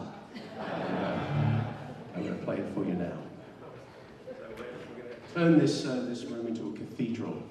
I'm going to play it for you now. Turn this room into a cathedral.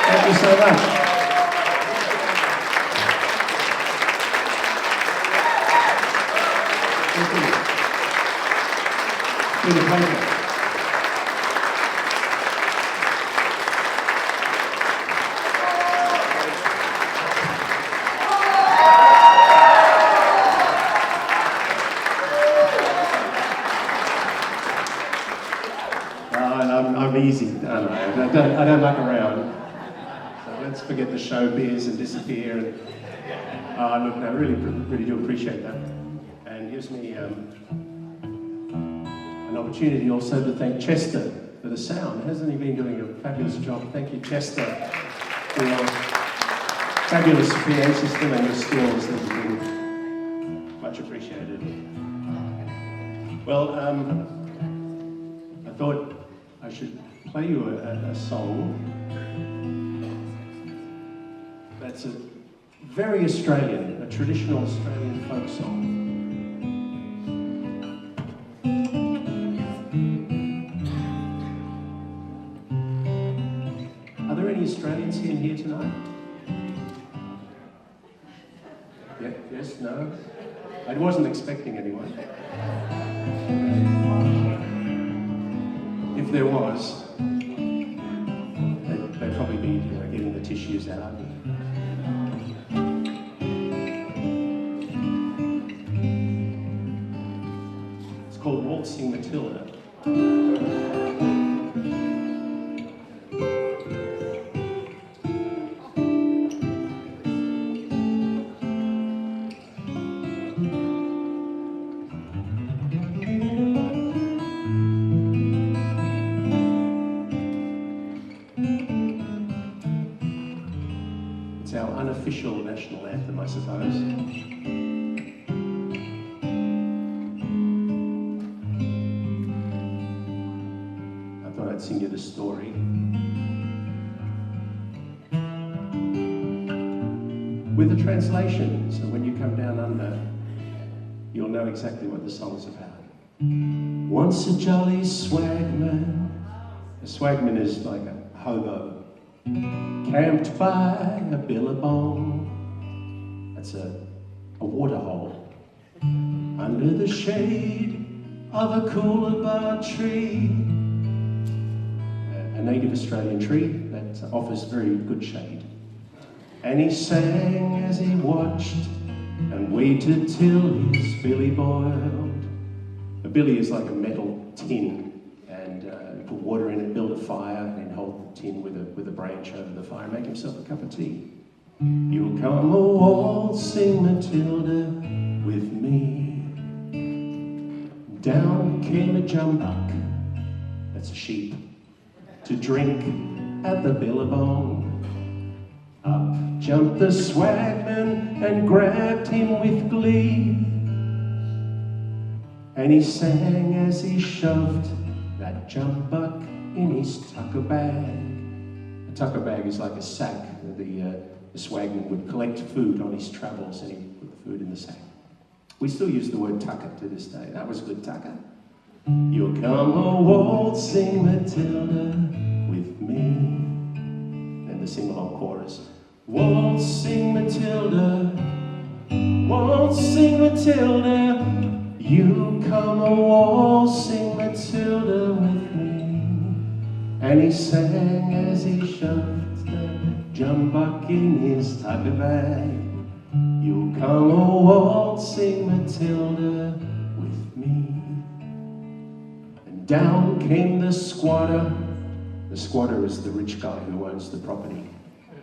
Thank you so much. Thank you. It's been a pleasure. I'm easy, don't I? I don't muck around. So let's forget the showbiz and disappear. And look, I really do appreciate that, and gives me an opportunity also to thank Chester for the sound. Hasn't he been doing a fabulous job? Thank you, Chester, for your fabulous PA system and your skills. That have been much appreciated. Well, I thought I should play you a song that's a very Australian, a traditional Australian folk song. Are there any Australians in here tonight? Yeah, yes, no? I wasn't expecting anyone. If there was, they'd probably be getting the tissues out. It's called Waltzing Matilda. It's our unofficial national anthem, I suppose. I thought I'd sing you the story. with a translation. So when you come down under, you'll know exactly what the song's about. Once a jolly swagman, a swagman is like a hobo, camped by a billabong, that's a waterhole, under the shade of a coolabah tree, a native Australian tree that offers very good shade. And he sang as he watched and waited till his billy boiled. A billy is like a metal tin, and put water in it, build a fire, and hold the tin with a branch over the fire, make himself a cup of tea. You'll come a waltzing Matilda with me. Down came a jumbuck, that's a sheep, to drink at the billabong. Up jumped the swagman and grabbed him with glee. And he sang as he shoved that jumbuck in his tucker bag. A tucker bag is like a sack. The swagman would collect food on his travels and he'd put the food in the sack. We still use the word tucker to this day. That was good, tucker. You'll come a waltzing Matilda with me. And the sing-along chorus. Waltzing Matilda, waltzing Matilda, you come a waltzing Matilda with me. And he sang as he shoved the jumbuck in his tucker bag. You come a waltzing Matilda with me. And down came the squatter. The squatter is the rich guy who owns the property.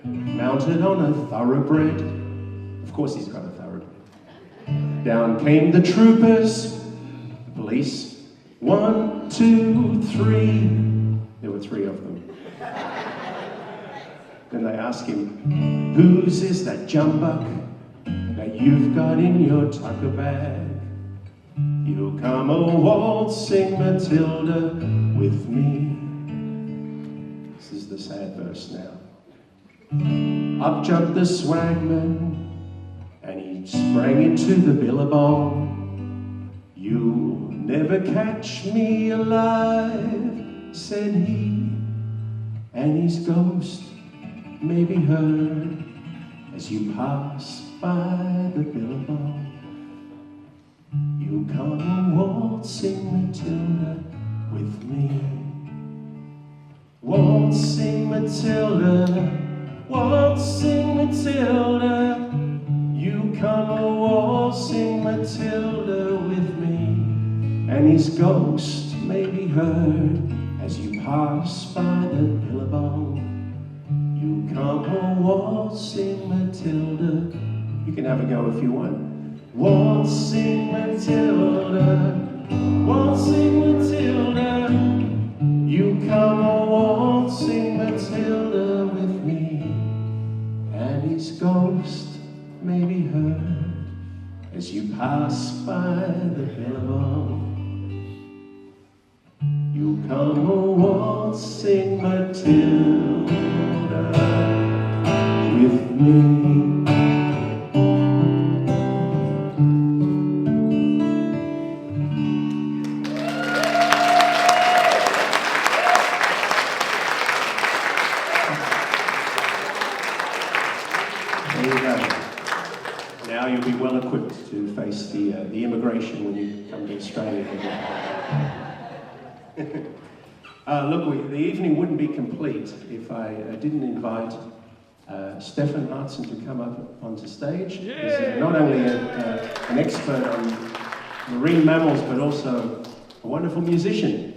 Mounted on a thoroughbred. Of course he's got a thoroughbred. Down came the troopers, the police. 1, 2, 3. There were 3 of them. Then they asked him, whose is that jumbuck that you've got in your tucker bag? You'll come a waltzing Matilda with me. This is the sad verse now. Up jumped the swagman and he sprang into the billabong. You'll never catch me alive, said he, and his ghost may be heard as you pass by the billabong. You'll come waltzing Matilda with me. Waltzing Matilda, waltzing Matilda, you come a waltzing Matilda with me, and his ghost may be heard as you pass by the billabong. You come a waltzing Matilda. You can have a go if you want. Waltzing Matilda, waltzing Matilda, you come a waltzing Matilda with me, and his ghost may be heard as you pass by the billabong. You come a waltzing Matilda with me. Now you'll be well equipped to face the immigration when you come to Australia. Look, the evening wouldn't be complete if I didn't invite Stefan Hartson to come up onto stage. He's not only an expert on marine mammals, but also a wonderful musician.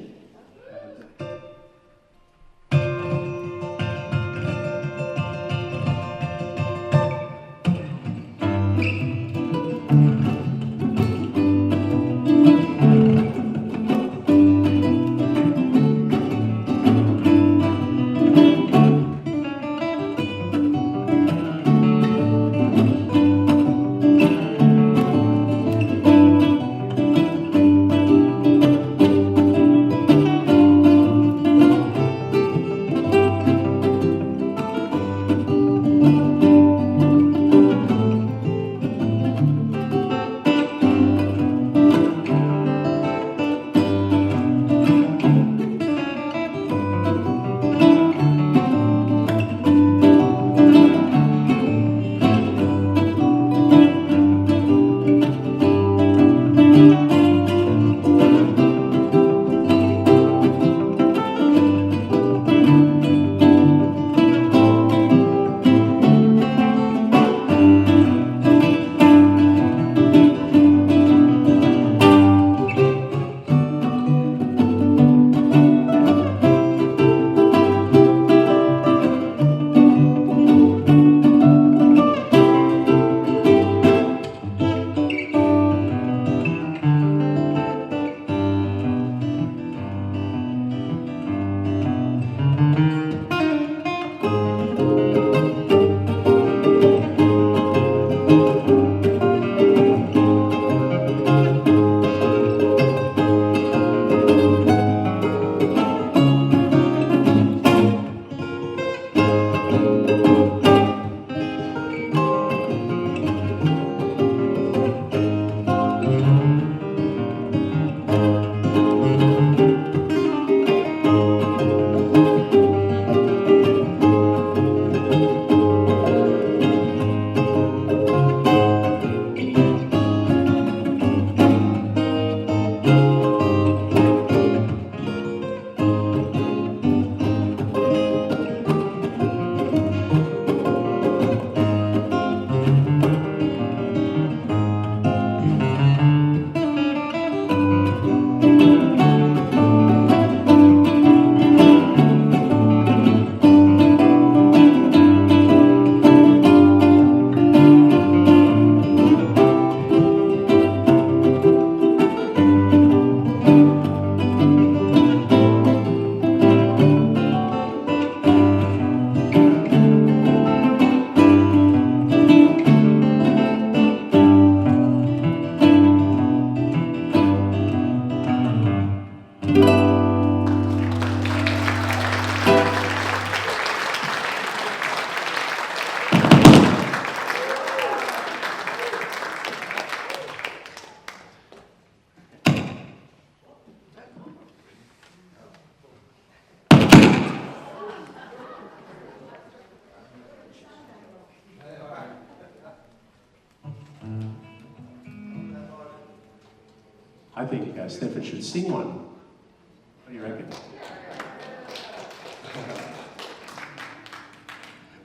I think Stefan should sing one. What do you reckon?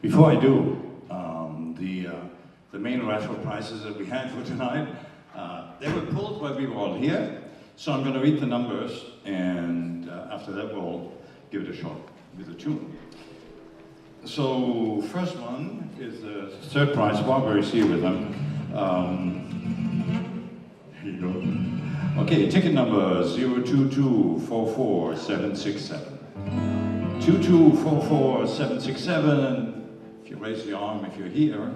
Before I do, the main raffle prizes that we had for tonight, they were pulled while we were all here. So I'm going to read the numbers, and after that we'll give it a shot with a tune. So first one is the third prize. Barbara is here with them. Here you go. Okay, ticket number 022447767. 2244767. If you raise the arm, if you're here,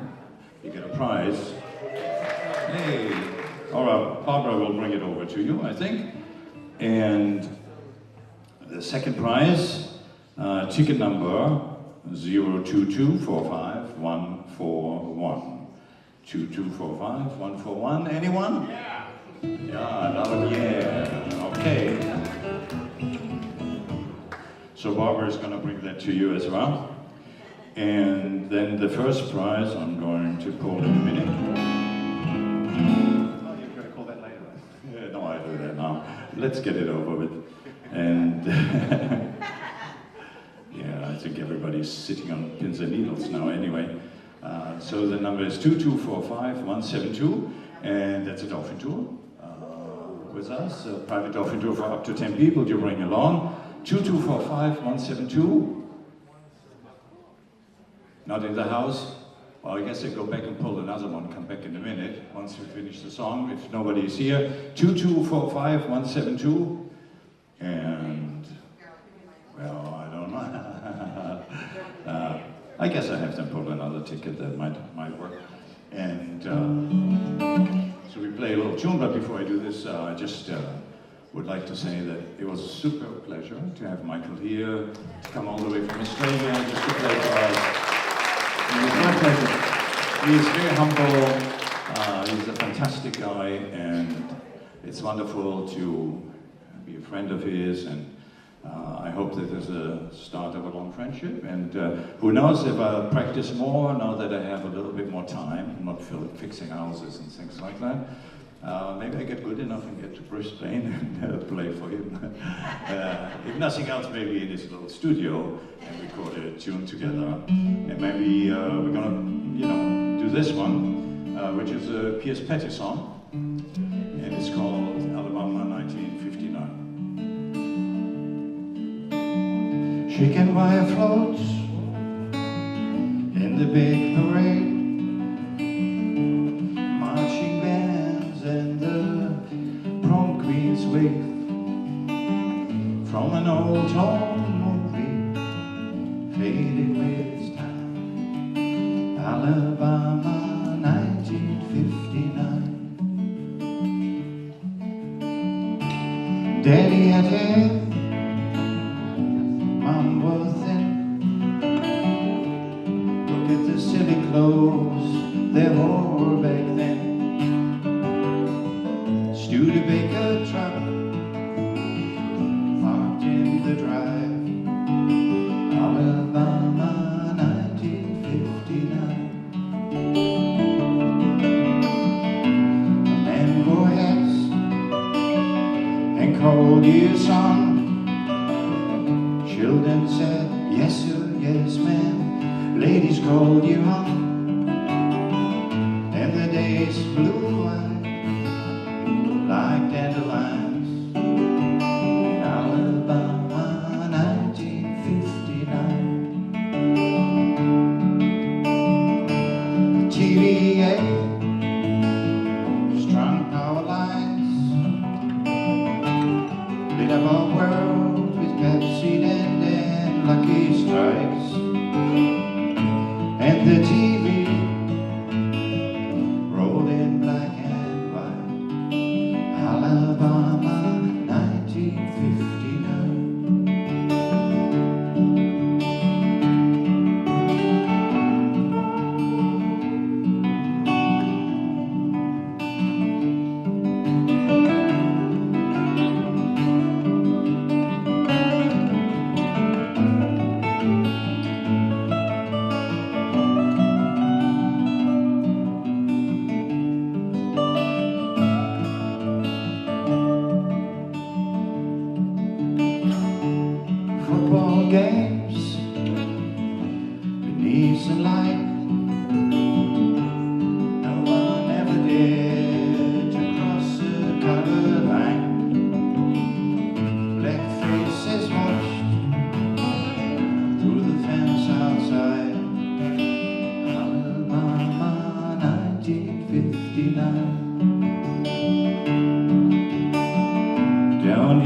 you get a prize. Hey, all right, Barbara will bring it over to you, I think. And the second prize, ticket number 022451441. 2245141. Anyone? Yeah. Yeah, another yeah. Okay. So Barbara is going to bring that to you as well. And then the first prize I'm going to pull in a minute. Oh, you're going to call that later, right? Yeah, no, I do that now. Let's get it over with. And yeah, I think everybody's sitting on pins and needles now anyway. So the number is 2245172, and that's a dolphin tour with us, a private dolphin tour for up to 10 people you bring along. 2245172. Not in the house? Well, I guess I go back and pull another one, come back in a minute, once we finish the song, if nobody is here. 2245172. And, well, I don't know. I guess I have them pull another ticket that might work. And so we play a little tune, but before I do this, I just would like to say that it was a super pleasure to have Michael here, to come all the way from Australia, just to play for us. It was my pleasure. He is very humble, he's a fantastic guy, and it's wonderful to be a friend of his, and I hope that there's a start of a long friendship, and who knows if I'll practice more now that I have a little bit more time, not fixing houses and things like that. Maybe I get good enough and get to Brisbane and play for him. If nothing else, maybe in his little studio and record a tune together. And maybe we're gonna, do this one, which is a Piers Petty song, and it's called Alabama 1959. Chicken wire floats in the big parade. And the prom queens wave from an old home movie, faded with time. Alabama, 1959. Daddy had hair, Mom was thin. Look at the silly clothes they wore back then. Studebaker truck parked in the drive. Alabama, 1959. A man wore hats and called you son. Children said, yes sir, yes ma'am. Ladies called you hon. And the days flew by like dandelions. Alabama, 1959. The TVA strung power lines, lit up our world with Pepsi and Lucky Strikes. And the TV rolled in black and white. Alabama, 1959.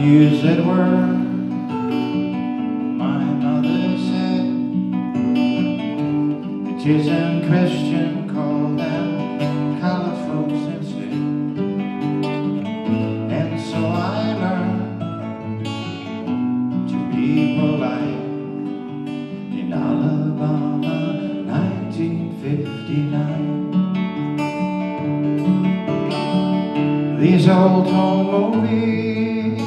Use that word, my mother said. It isn't Christian, call them colored folks instead. And so I learned to be polite in Alabama, 1959. These old home movies,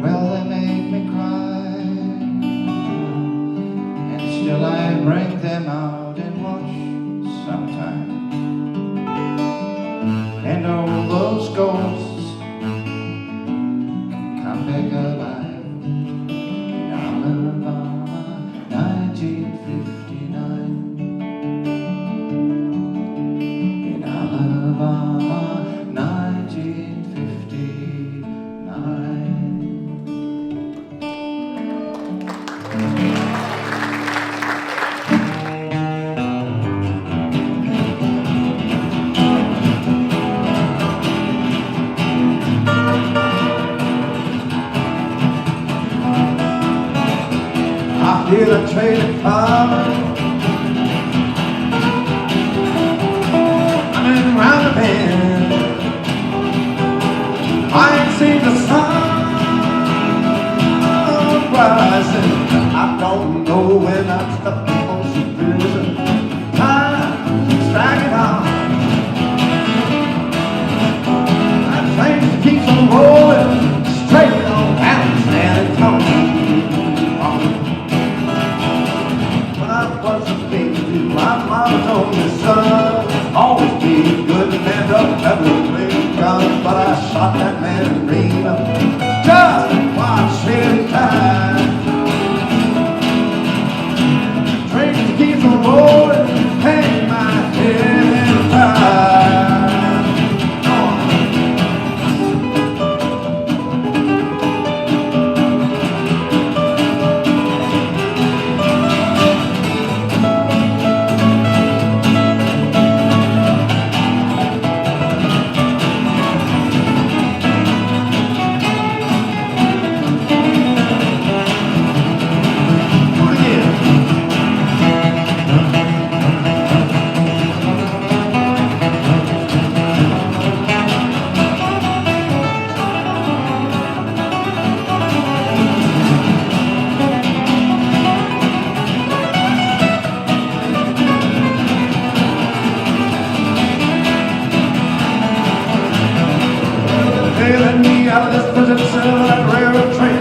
well, they make me cry, and still I bring them out and watch sometimes. And all those ghosts come back alive in Alabama, 1959. In Alabama, 1959. I hear the train coming. I'm in round the bend. I ain't seen the sun rising. I don't know when I'm stuck on some prison. Time's dragging on. That train keeps on rolling straight on down San Antonio. When I was a baby, my mama told me, son, always be good and stand up, never bring guns. But I shot that man in Marina just to watch him die. Train keeps on rolling, hang my head high. They let me out of this prison cell, that railroad train